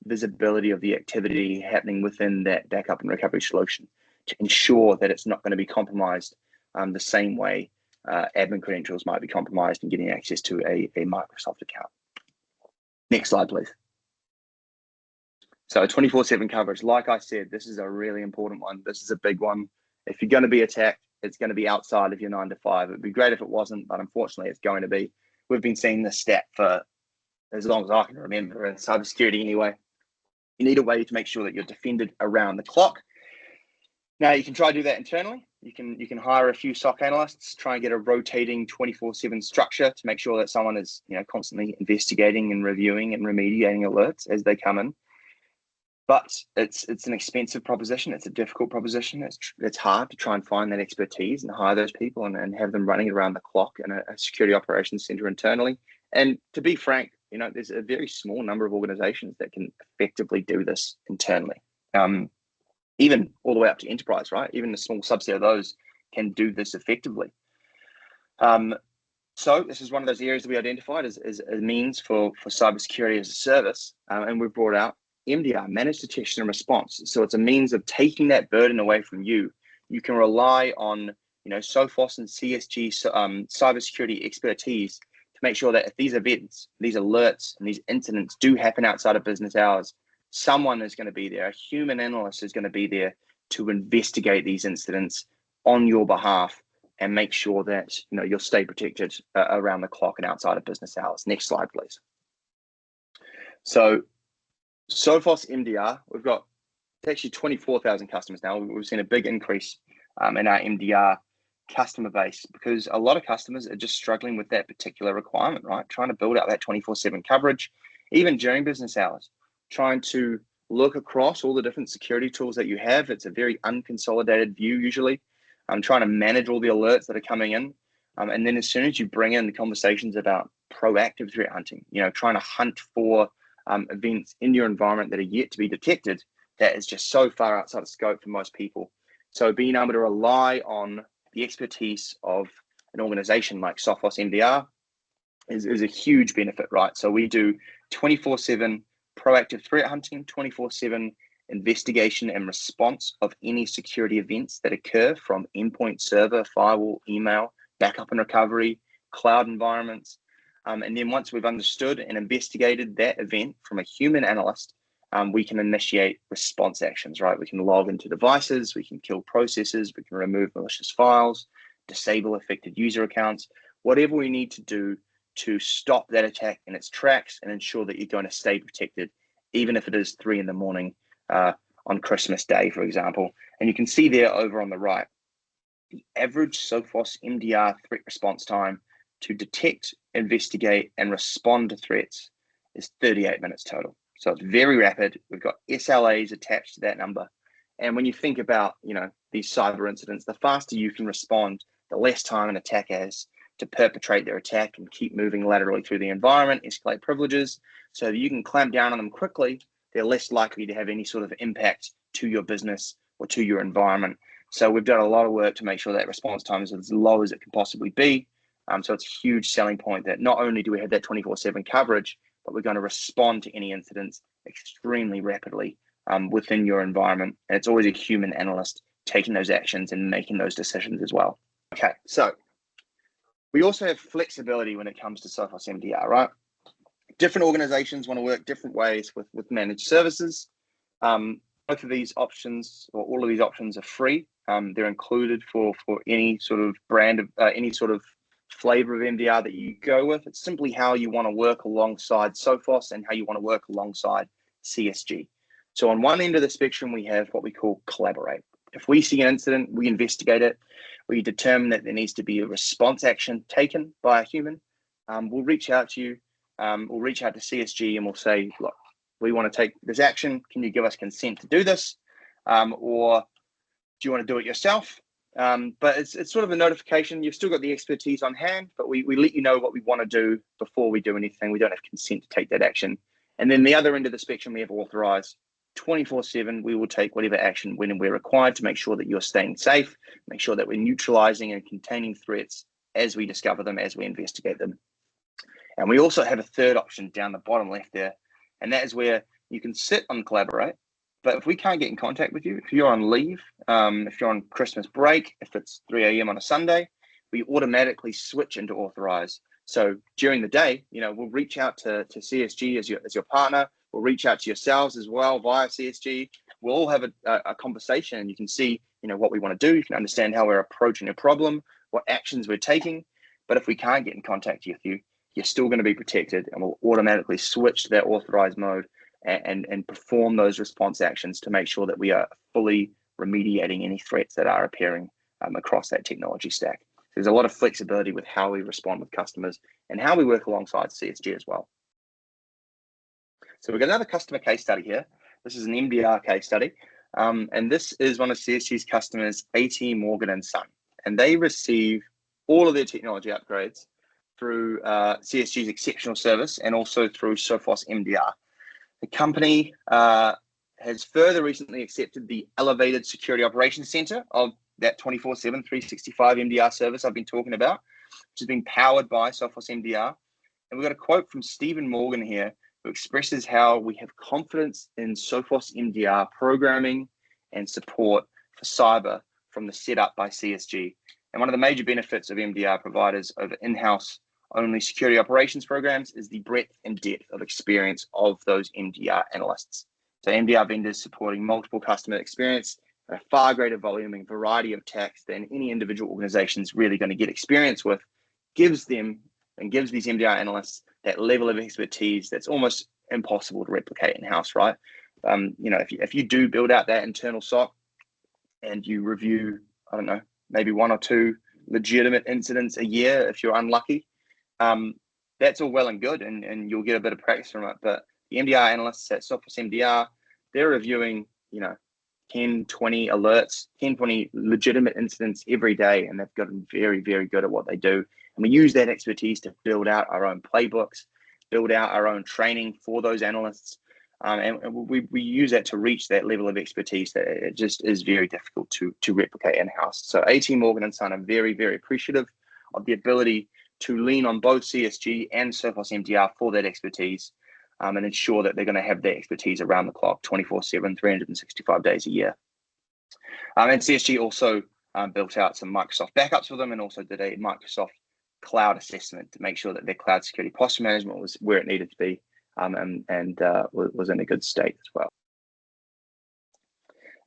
Visibility of the activity happening within that backup and recovery solution to ensure that it's not going to be compromised the same way admin credentials might be compromised and getting access to a Microsoft account. Next slide, please. So 24/7 coverage, like I said, this is a really important one. This is a big one. If you're going to be attacked, it's going to be outside of your 9 to 5. It'd be great if it wasn't, but unfortunately it's going to be. We've been seeing this stat for as long as I can remember in cybersecurity anyway. You need a way to make sure that you're defended around the clock. Now you can try to do that internally. You can hire a few SOC analysts, try and get a rotating 24/7 structure to make sure that someone is constantly investigating and reviewing and remediating alerts as they come in. But it's an expensive proposition. It's a difficult proposition. It's hard to try and find that expertise and hire those people and have them running around the clock in a security operations center internally. And to be frank, there's a very small number of organizations that can effectively do this internally. Even all the way up to enterprise, right? Even a small subset of those can do this effectively. So this is one of those areas that we identified as a means for cybersecurity as a service. And we've brought out MDR, Managed Detection and Response. So it's a means of taking that burden away from you. You can rely on, Sophos and CSG cybersecurity expertise to make sure that if these events, these alerts, and these incidents do happen outside of business hours, someone is going to be there. A human analyst is going to be there to investigate these incidents on your behalf and make sure that you'll stay protected around the clock and outside of business hours. Next slide, please. So Sophos MDR, we've got actually 24,000 customers now. We've seen a big increase in our MDR customer base because a lot of customers are just struggling with that particular requirement, right? Trying to build out that 24/7 coverage, even during business hours, trying to look across all the different security tools that you have. It's a very unconsolidated view usually. I'm trying to manage all the alerts that are coming in. And then as soon as you bring in the conversations about proactive threat hunting, trying to hunt for events in your environment that are yet to be detected, that is just so far outside of scope for most people. So being able to rely on the expertise of an organization like Sophos MDR is a huge benefit, right? So we do 24/7 proactive threat hunting, 24/7 investigation and response of any security events that occur from endpoint, server, firewall, email, backup and recovery, cloud environments. And then once we've understood and investigated that event from a human analyst, we can initiate response actions, right? We can log into devices, we can kill processes, we can remove malicious files, disable affected user accounts, whatever we need to do to stop that attack in its tracks and ensure that you're going to stay protected, even if it is 3 a.m. On Christmas Day, for example. And you can see there over on the right, the average Sophos MDR threat response time to detect, investigate, and respond to threats is 38 minutes total. So it's very rapid. We've got SLAs attached to that number. And when you think about, these cyber incidents, the faster you can respond, the less time an attacker has to perpetrate their attack and keep moving laterally through the environment, escalate privileges, so that you can clamp down on them quickly. They're less likely to have any sort of impact to your business or to your environment. So we've done a lot of work to make sure that response time is as low as it can possibly be. So it's a huge selling point that not only do we have that 24/7 coverage, but we're going to respond to any incidents extremely rapidly within your environment. And it's always a human analyst taking those actions and making those decisions as well. Okay, so we also have flexibility when it comes to Sophos MDR, right? Different organizations want to work different ways with managed services. Both of these options, or all of these options, are free. They're included for any sort of brand of any sort of flavor of MDR that you go with. It's simply how you want to work alongside Sophos and how you want to work alongside CSG. So on one end of the spectrum, we have what we call Collaborate. If we see an incident, we investigate it. We determine that there needs to be a response action taken by a human. We'll reach out to you. We'll reach out to CSG and we'll say, look, we want to take this action. Can you give us consent to do this? Or do you want to do it yourself? But it's sort of a notification. You've still got the expertise on hand, but we let you know what we want to do before we do anything. We don't have consent to take that action. And then the other end of the spectrum, we have authorized 24/7. We will take whatever action when we're required to make sure that you're staying safe, make sure that we're neutralizing and containing threats as we discover them, as we investigate them. And we also have a third option down the bottom left there, and that is where you can sit and collaborate. But if we can't get in contact with you, if you're on leave, if you're on Christmas break, if it's 3 a.m. on a Sunday, we automatically switch into authorize. So during the day, we'll reach out to CSG as your partner. We'll reach out to yourselves as well via CSG. We'll all have a conversation, and you can see, what we want to do. You can understand how we're approaching a problem, what actions we're taking. But if we can't get in contact with you, you're still going to be protected, and we'll automatically switch to that authorized mode and perform those response actions to make sure that we are fully remediating any threats that are appearing across that technology stack. So there's a lot of flexibility with how we respond with customers and how we work alongside CSG as well. So we've got another customer case study here. This is an MDR case study, and this is one of CSG's customers, A.T. Morgan & Son, and they receive all of their technology upgrades through CSG's exceptional service and also through Sophos MDR. The company has further recently accepted the elevated security operations center of that 24/7, 365 MDR service I've been talking about, which has been powered by Sophos MDR. And we've got a quote from Stephen Morgan here, who expresses how we have confidence in Sophos MDR programming and support for cyber from the setup by CSG. And one of the major benefits of MDR providers over in-house only security operations programs is the breadth and depth of experience of those MDR analysts. So MDR vendors supporting multiple customer experience at a far greater volume and variety of attacks than any individual organization is really going to get experience with, gives these MDR analysts that level of expertise that's almost impossible to replicate in-house, right? If you do build out that internal SOC and you review, I don't know, maybe 1 or 2 legitimate incidents a year, if you're unlucky, that's all well and good, and you'll get a bit of practice from it. But the MDR analysts at Sophos MDR, they're reviewing, 10, 20 alerts, 10, 20 legitimate incidents every day, and they've gotten very, very good at what they do. And we use that expertise to build out our own playbooks, build out our own training for those analysts. And we use that to reach that level of expertise that it just is very difficult to replicate in-house. So A.T. Morgan & Son are very, very appreciative of the ability to lean on both CSG and Sophos MDR for that expertise, and ensure that they're going to have that expertise around the clock, 24/7, 365 days a year. And CSG also built out some Microsoft backups for them, and also did a Microsoft cloud assessment to make sure that their cloud security posture management was where it needed to be, and was in a good state as well.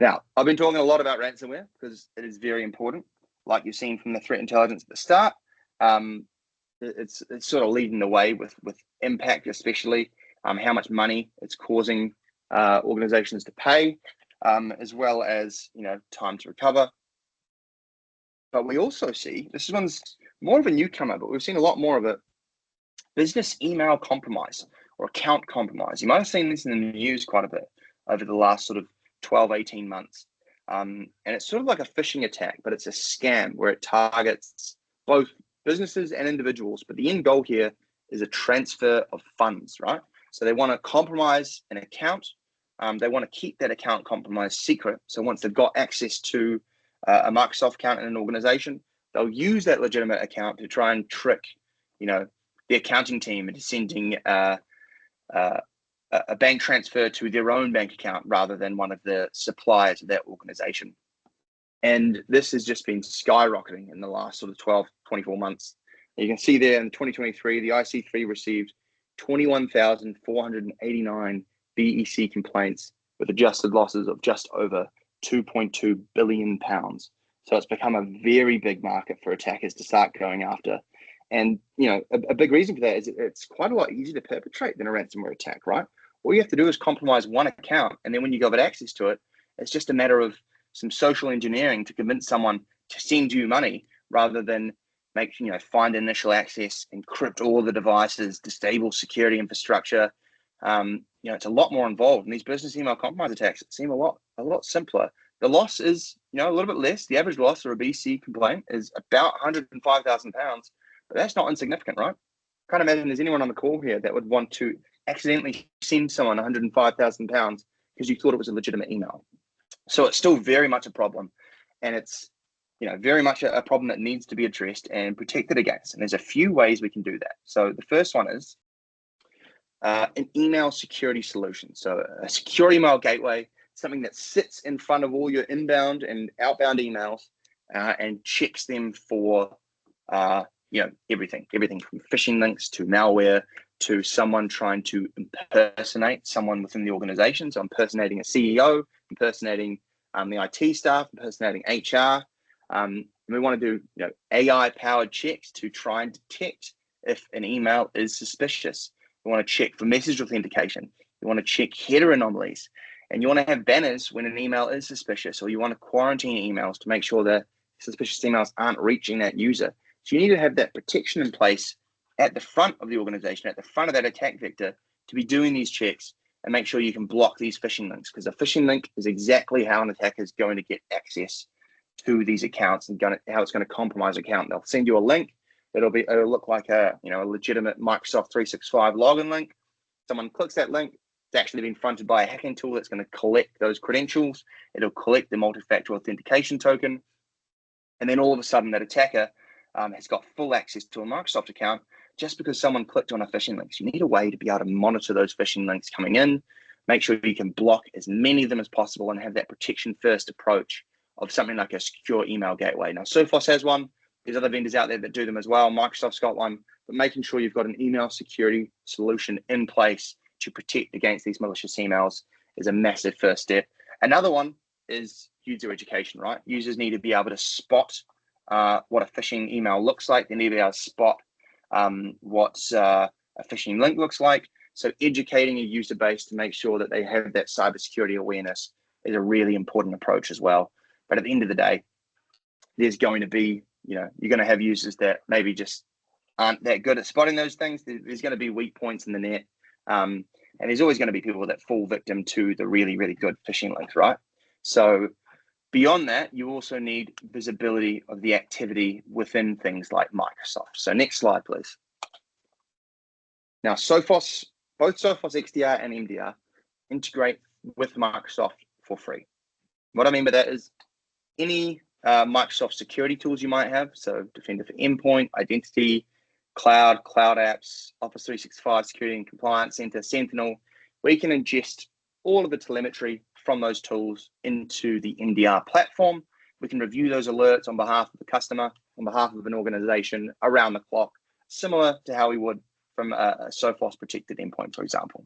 Now, I've been talking a lot about ransomware because it is very important. Like you've seen from the threat intelligence at the start, it's sort of leading the way with impact, especially how much money it's causing organizations to pay, as well as time to recover. But we also see, this one's more of a newcomer, but we've seen a lot more of it, business email compromise or account compromise. You might have seen this in the news quite a bit over the last sort of 12, 18 months. And it's sort of like a phishing attack, but it's a scam where it targets both businesses and individuals. But the end goal here is a transfer of funds, right? So they want to compromise an account. They want to keep that account compromised secret. So once they've got access to a Microsoft account in an organization, they'll use that legitimate account to try and trick, the accounting team into sending a bank transfer to their own bank account rather than one of the suppliers of that organization. And this has just been skyrocketing in the last sort of 12, 24 months. You can see there in 2023, the IC3 received 21,489 BEC complaints with adjusted losses of just over £2.2 billion. So it's become a very big market for attackers to start going after. And, a big reason for that is it's quite a lot easier to perpetrate than a ransomware attack, right? All you have to do is compromise one account. And then when you get access to it, it's just a matter of some social engineering to convince someone to send you money rather than find initial access, encrypt all the devices, disable security infrastructure. It's a lot more involved, and these business email compromise attacks seem a lot simpler. The loss is, a little bit less. The average loss for a BC complaint is about £105,000, but that's not insignificant, right? I can't imagine there's anyone on the call here that would want to accidentally send someone £105,000 because you thought it was a legitimate email. So it's still very much a problem, and it's very much a problem that needs to be addressed and protected against. And there's a few ways we can do that. So the first one is an email security solution. So a secure email gateway, something that sits in front of all your inbound and outbound emails and checks them for everything from phishing links to malware to someone trying to impersonate someone within the organization. So impersonating a CEO, impersonating the IT staff, impersonating HR. We want to do AI-powered checks to try and detect if an email is suspicious. You want to check for message authentication. You want to check header anomalies. And you want to have banners when an email is suspicious, or you want to quarantine emails to make sure that suspicious emails aren't reaching that user. So you need to have that protection in place at the front of the organization, at the front of that attack vector, to be doing these checks and make sure you can block these phishing links, because a phishing link is exactly how an attacker is going to get access to these accounts and how it's going to compromise an account. They'll send you a link. It'll look like a legitimate Microsoft 365 login link. Someone clicks that link. It's actually been fronted by a hacking tool that's going to collect those credentials. It'll collect the multi-factor authentication token. And then all of a sudden that attacker has got full access to a Microsoft account just because someone clicked on a phishing link. So you need a way to be able to monitor those phishing links coming in, make sure you can block as many of them as possible and have that protection first approach of something like a secure email gateway. Now, Sophos has one. There's other vendors out there that do them as well. Microsoft's got one, but making sure you've got an email security solution in place to protect against these malicious emails is a massive first step. Another one is user education, right? Users need to be able to spot what a phishing email looks like. They need to be able to spot what a phishing link looks like. So educating a user base to make sure that they have that cybersecurity awareness is a really important approach as well. But at the end of the day, there's going to be, you're going to have users that maybe just aren't that good at spotting those things. There's going to be weak points in the net. And there's always going to be people that fall victim to the really, really good phishing links, right? So beyond that, you also need visibility of the activity within things like Microsoft. So next slide, please. Now, Sophos, both Sophos XDR and MDR integrate with Microsoft for free. What I mean by that is any Microsoft security tools you might have, so Defender for Endpoint, Identity, Cloud apps, Office 365 Security and Compliance Center, Sentinel, we can ingest all of the telemetry from those tools into the MDR platform. We can review those alerts on behalf of the customer, on behalf of an organization around the clock, similar to how we would from a Sophos protected endpoint, for example.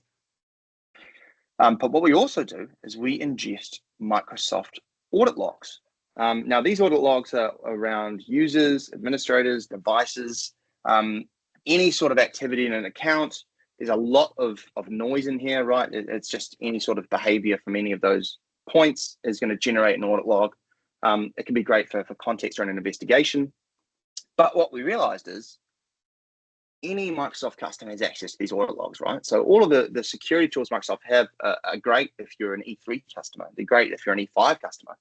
But what we also do is we ingest Microsoft audit logs. Now, these audit logs are around users, administrators, devices, any sort of activity in an account. There's a lot of noise in here, right? It's just any sort of behavior from any of those points is going to generate an audit log. It can be great for context around an investigation. But what we realized is any Microsoft customer has access to these audit logs, right? So all of the security tools Microsoft have are great if you're an E3 customer. They're great if you're an E5 customer.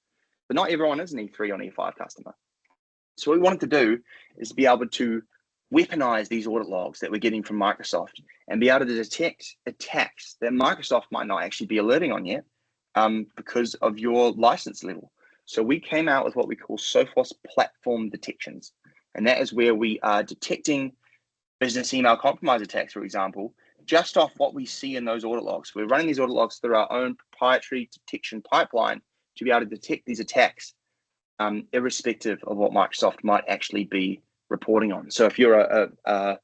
But not everyone is an E3 or an E5 customer. So what we wanted to do is be able to weaponize these audit logs that we're getting from Microsoft and be able to detect attacks that Microsoft might not actually be alerting on yet because of your license level. So we came out with what we call Sophos platform detections. And that is where we are detecting business email compromise attacks, for example, just off what we see in those audit logs. We're running these audit logs through our own proprietary detection pipeline to be able to detect these attacks, irrespective of what Microsoft might actually be reporting on. So if you're a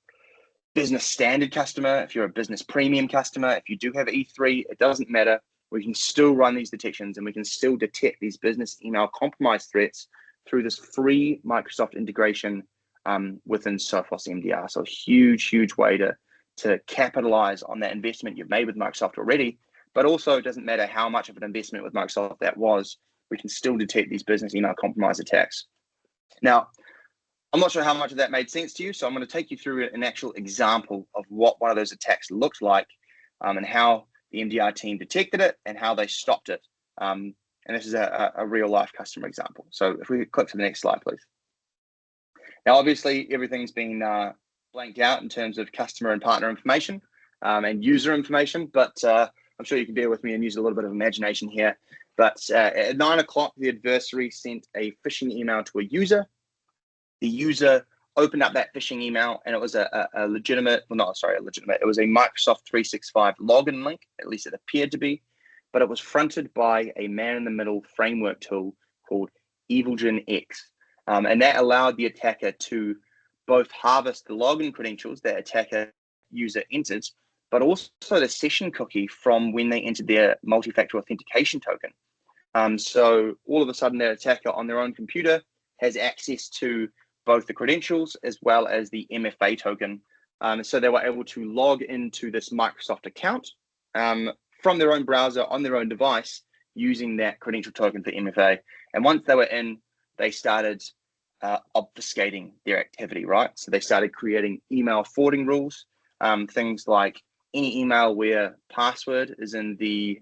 business standard customer, if you're a business premium customer, if you do have E3, it doesn't matter. We can still run these detections and we can still detect these business email compromise threats through this free Microsoft integration within Sophos MDR. So a huge way to capitalize on that investment you've made with Microsoft already, but also it doesn't matter how much of an investment with Microsoft that was. we can still detect these business email compromise attacks. Now, I'm not sure how much of that made sense to you, so I'm going to take you through an actual example of what one of those attacks looked like, and how the MDR team detected it and how they stopped it. And this is a real life customer example. So if we click to the next slide, please. Now, obviously, everything's been blanked out in terms of customer and partner information and user information, but I'm sure you can bear with me and use a little bit of imagination here. But at 9 o'clock, the adversary sent a phishing email to a user. The user opened up that phishing email, and it was a legitimate, well, not sorry, a legitimate, it was a Microsoft 365 login link, at least it appeared to be, but it was fronted by a man-in-the-middle framework tool called Evilgen X. And that allowed the attacker to both harvest the login credentials that attacker user entered, but also the session cookie from when they entered their multi-factor authentication token. So all of a sudden, that attacker on their own computer has access to both the credentials as well as the MFA token. So they were able to log into this Microsoft account from their own browser on their own device using that credential token for MFA. And once they were in, they started obfuscating their activity, right? So they started creating email forwarding rules, things like any email where password is in the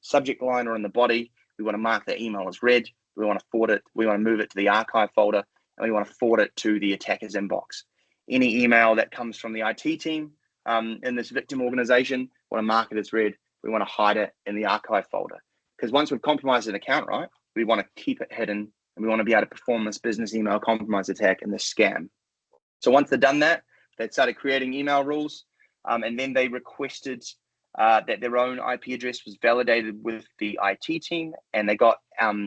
subject line or in the body, we want to mark that email as read. We want to forward it. We want to move it to the archive folder, and we want to forward it to the attacker's inbox. Any email that comes from the IT team in this victim organization, we want to mark it as read. We want to hide it in the archive folder. Because once we've compromised an account, right, we want to keep it hidden, and we want to be able to perform this business email compromise attack and this scam. So once they've done that, they started creating email rules, and then they requested that their own IP address was validated with the IT team, and they got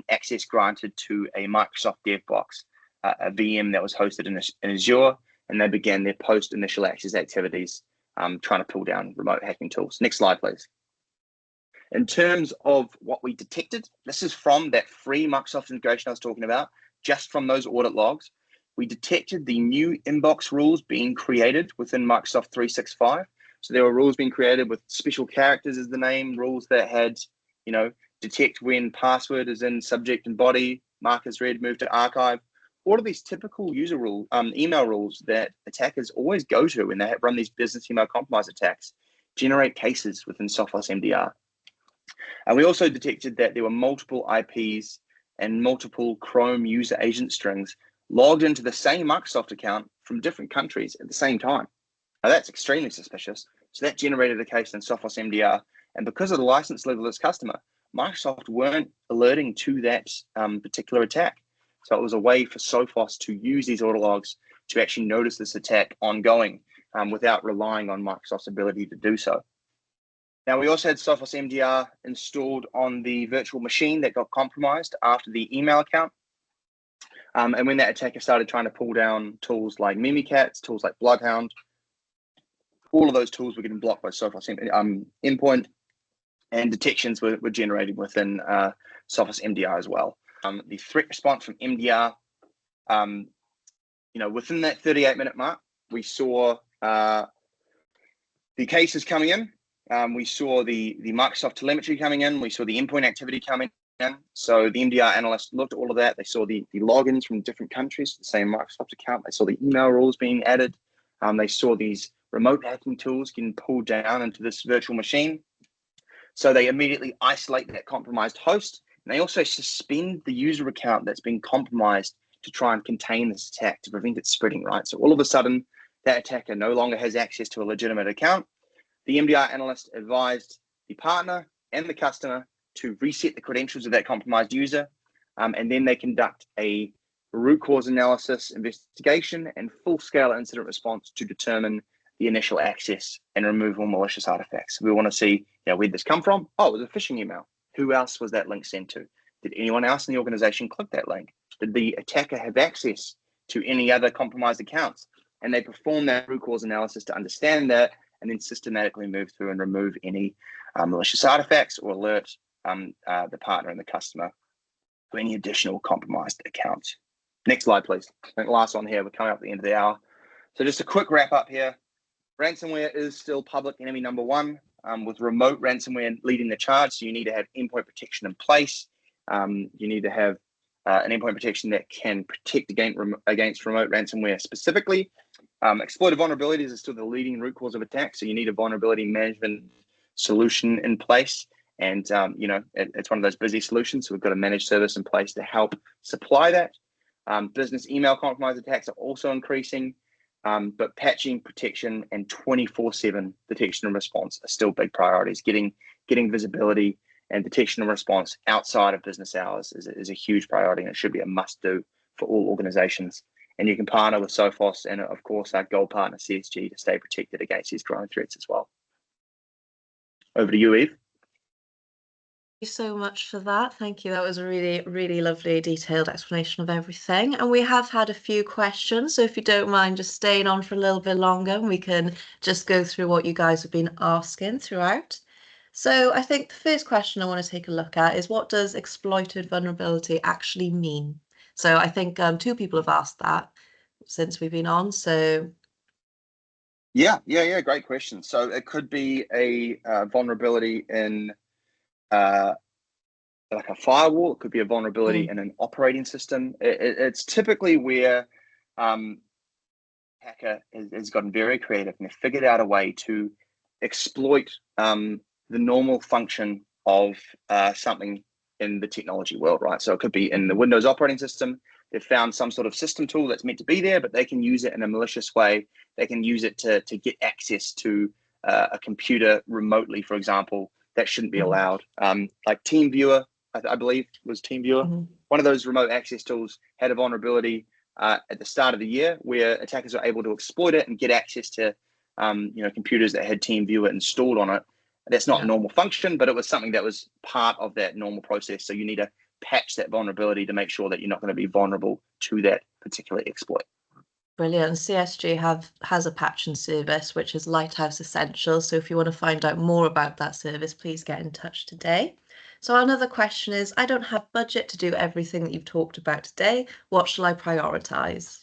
access granted to a Microsoft dev box, a VM that was hosted in Azure, and they began their post-initial access activities, trying to pull down remote hacking tools. Next slide, please. In terms of what we detected, this is from that free Microsoft integration I was talking about, just from those audit logs. We detected the new inbox rules being created within Microsoft 365. So there were rules being created with special characters as the name, rules that had, detect when password is in subject and body, mark as read, move to archive. All of these typical user rule, email rules that attackers always go to when they run these business email compromise attacks, generate cases within Sophos MDR. And we also detected that there were multiple IPs and multiple Chrome user agent strings logged into the same Microsoft account from different countries at the same time. Now that's extremely suspicious. So that generated a case in Sophos MDR. And because of the license level of this customer, Microsoft weren't alerting to that particular attack. So it was a way for Sophos to use these audit logs to actually notice this attack ongoing without relying on Microsoft's ability to do so. Now, we also had Sophos MDR installed on the virtual machine that got compromised after the email account. And when that attacker started trying to pull down tools like Mimikatz, tools like Bloodhound, all of those tools were getting blocked by Sophos endpoint, and detections were generated within Sophos MDR as well. The threat response from MDR, within that 38-minute mark, we saw the cases coming in. We saw the Microsoft telemetry coming in. We saw the endpoint activity coming in. So the MDR analyst looked at all of that. They saw the logins from different countries to the same Microsoft account. They saw the email rules being added. They saw these remote hacking tools getting pulled down into this virtual machine. So they immediately isolate that compromised host. And they also suspend the user account that's been compromised to try and contain this attack, to prevent it spreading, right? So all of a sudden, that attacker no longer has access to a legitimate account. The MDR analyst advised the partner and the customer to reset the credentials of that compromised user, and then they conduct a root cause analysis, investigation, and full-scale incident response to determine the initial access and remove all malicious artifacts. We want to see, where did this come from? Oh, it was a phishing email. Who else was that link sent to? Did anyone else in the organization click that link? Did the attacker have access to any other compromised accounts? And they perform that root cause analysis to understand that, and then systematically move through and remove any malicious artifacts or alert the partner and the customer to any additional compromised accounts. Next slide, please. I think the last one here, we're coming up at the end of the hour. So just a quick wrap up here. Ransomware is still public enemy number one, with remote ransomware leading the charge. So you need to have endpoint protection in place. You need to have an endpoint protection that can protect against remote ransomware specifically. Exploited vulnerabilities is still the leading root cause of attack, so you need a vulnerability management solution in place. And it's one of those busy solutions, so we've got a managed service in place to help supply that. Business email compromise attacks are also increasing, but patching, protection, and 24/7 detection and response are still big priorities. Getting visibility and detection and response outside of business hours is a huge priority, and it should be a must-do for all organizations. And you can partner with Sophos and, of course, our gold partner, CSG, to stay protected against these growing threats as well. Over to you, Eve. Thank you so much for that. Thank you. That was a really, really lovely, detailed explanation of everything. And we have had a few questions, so if you don't mind just staying on for a little bit longer, and we can just go through what you guys have been asking throughout. So I think the first question I want to take a look at is, what does exploited vulnerability actually mean? So I think two people have asked that since we've been on. So yeah, great question. So it could be a vulnerability in like a firewall. It could be a vulnerability in an operating system. It's typically where hacker has gotten very creative and they've figured out a way to exploit the normal function of something in the technology world, right? So it could be in the Windows operating system. They've found some sort of system tool that's meant to be there, but they can use it in a malicious way. They can use it to get access to a computer remotely, for example, that shouldn't be allowed. Like TeamViewer, I believe was TeamViewer. One of those remote access tools had a vulnerability at the start of the year where attackers were able to exploit it and get access to computers that had TeamViewer installed on it. That's not a normal function, but it was something that was part of that normal process. So you need to patch that vulnerability to make sure that you're not going to be vulnerable to that particular exploit. Brilliant. CSG has a patching service, which is Lighthouse Essentials. So if you want to find out more about that service, please get in touch today. So another question is, I don't have budget to do everything that you've talked about today. What shall I prioritize?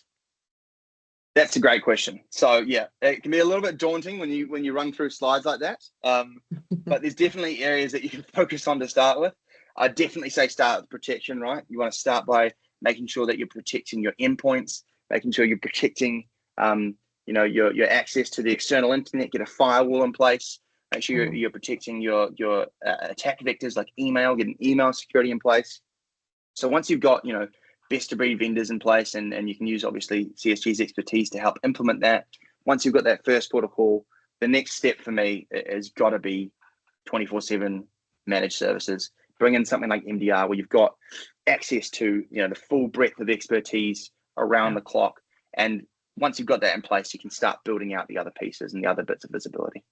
That's a great question. So yeah, it can be a little bit daunting when you run through slides like that. But there's definitely areas that you can focus on to start with. I definitely say start with protection, right? You want to start by making sure that you're protecting your endpoints, making sure you're protecting your access to the external internet, get a firewall in place, make sure you're protecting your attack vectors like email, get an email security in place. So once you've got, best of breed vendors in place, and you can use obviously CSG's expertise to help implement that. Once you've got that first protocol, the next step for me is got to be 24/7 managed services. Bring in something like MDR where you've got access to the full breadth of expertise around the clock. And once you've got that in place, you can start building out the other pieces and the other bits of visibility.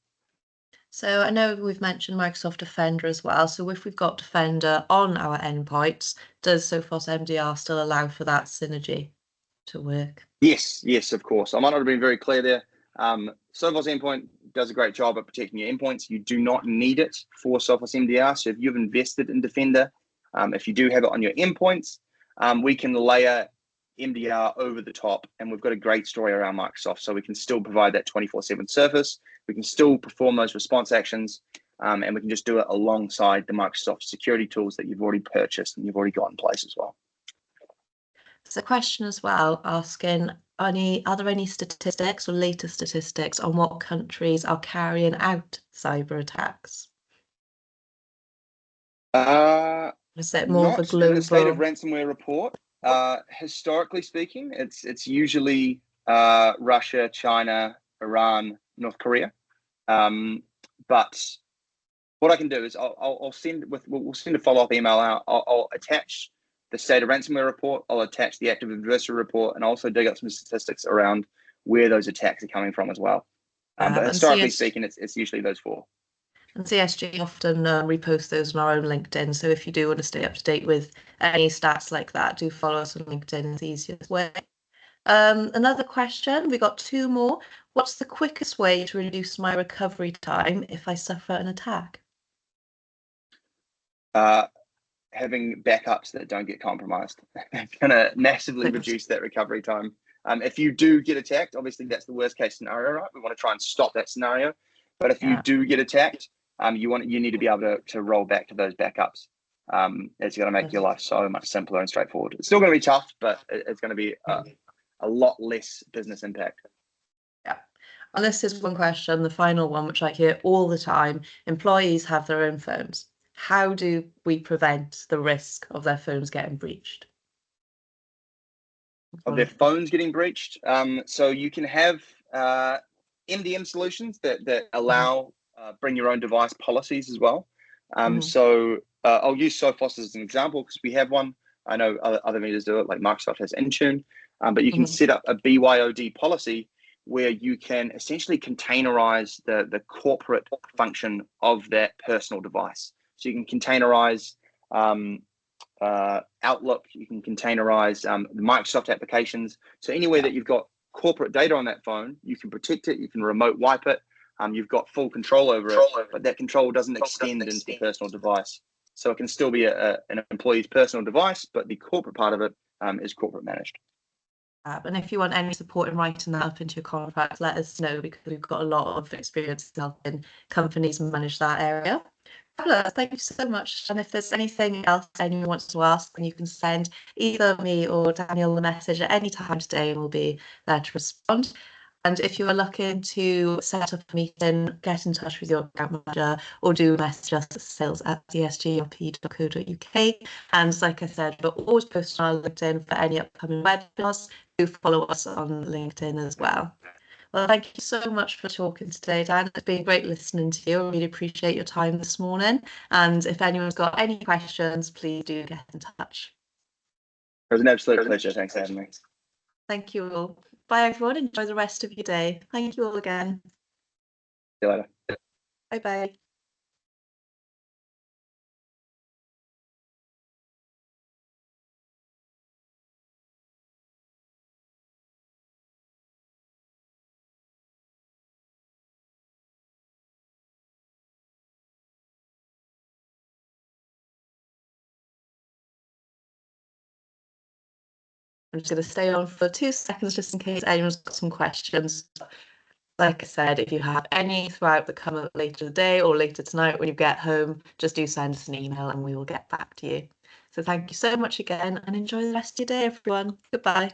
So I know we've mentioned Microsoft Defender as well. So if we've got Defender on our endpoints, does Sophos MDR still allow for that synergy to work? Yes, of course. I might not have been very clear there. Sophos Endpoint does a great job at protecting your endpoints. You do not need it for Sophos MDR. So if you've invested in Defender, if you do have it on your endpoints, we can layer MDR over the top, and we've got a great story around Microsoft, so we can still provide that 24/7 service. We can still perform those response actions, and we can just do it alongside the Microsoft security tools that you've already purchased and you've already got in place as well. There's a question as well asking, are there any statistics or latest statistics on what countries are carrying out cyber attacks? Is it more of a global? In the State of Ransomware report, historically speaking, it's usually Russia, China, Iran, North Korea. But what I can do is we'll send a follow-up email out. I'll attach the State of Ransomware report. I'll attach the Active Adversary report, and also dig up some statistics around where those attacks are coming from as well. But historically speaking, it's usually those four. And CSG often repost those on our own LinkedIn. So if you do want to stay up to date with any stats like that, do follow us on LinkedIn. It's the easiest way. Another question, we got two more. What's the quickest way to reduce my recovery time if I suffer an attack? Having backups that don't get compromised. It's going to massively reduce that recovery time. If you do get attacked, obviously that's the worst case scenario, right? We want to try and stop that scenario. But if you do get attacked, you need to be able to roll back to those backups. it's going to make your life so much simpler and straightforward. It's still going to be tough, but it's going to be a lot less business impact. Yeah. And this is one question, the final one, which I hear all the time. Employees have their own phones. How do we prevent the risk of their phones getting breached? Of their phones getting breached. So you can have MDM solutions that allow bring your own device policies as well. So I'll use Sophos as an example because we have one. I know other vendors do it, like Microsoft has Intune, but you can set up a BYOD policy where you can essentially containerize the corporate function of that personal device. So you can containerize Outlook, you can containerize the Microsoft applications. So anywhere that you've got corporate data on that phone, you can protect it, you can remote wipe it, you've got full control over it, but that control doesn't extend into the personal device. So it can still be an employee's personal device, but the corporate part of it is corporate managed. And if you want any support in writing that up into your contract, let us know, because we've got a lot of experience helping companies manage that area. Fabulous. Thank you so much. And if there's anything else anyone wants to ask, then you can send either me or Daniel a message at any time today, and we'll be there to respond. And if you are looking to set up a meeting, get in touch with your account manager or do message us at sales@csgrp.co.uk. And like I said, we're always posting on our LinkedIn for any upcoming webinars. Do follow us on LinkedIn as well. Well, thank you so much for talking today, Dan. It's been great listening to you. I really appreciate your time this morning. And if anyone's got any questions, please do get in touch. It was an absolute pleasure. Thanks for having me. Thank you all. Bye, everyone. Enjoy the rest of your day. Thank you all again. See you later. Bye-bye. I'm just going to stay on for 2 seconds just in case anyone's got some questions. Like I said, if you have any throughout the come up later today or later tonight when you get home, just do send us an email and we will get back to you. So thank you so much again and enjoy the rest of your day, everyone. Goodbye.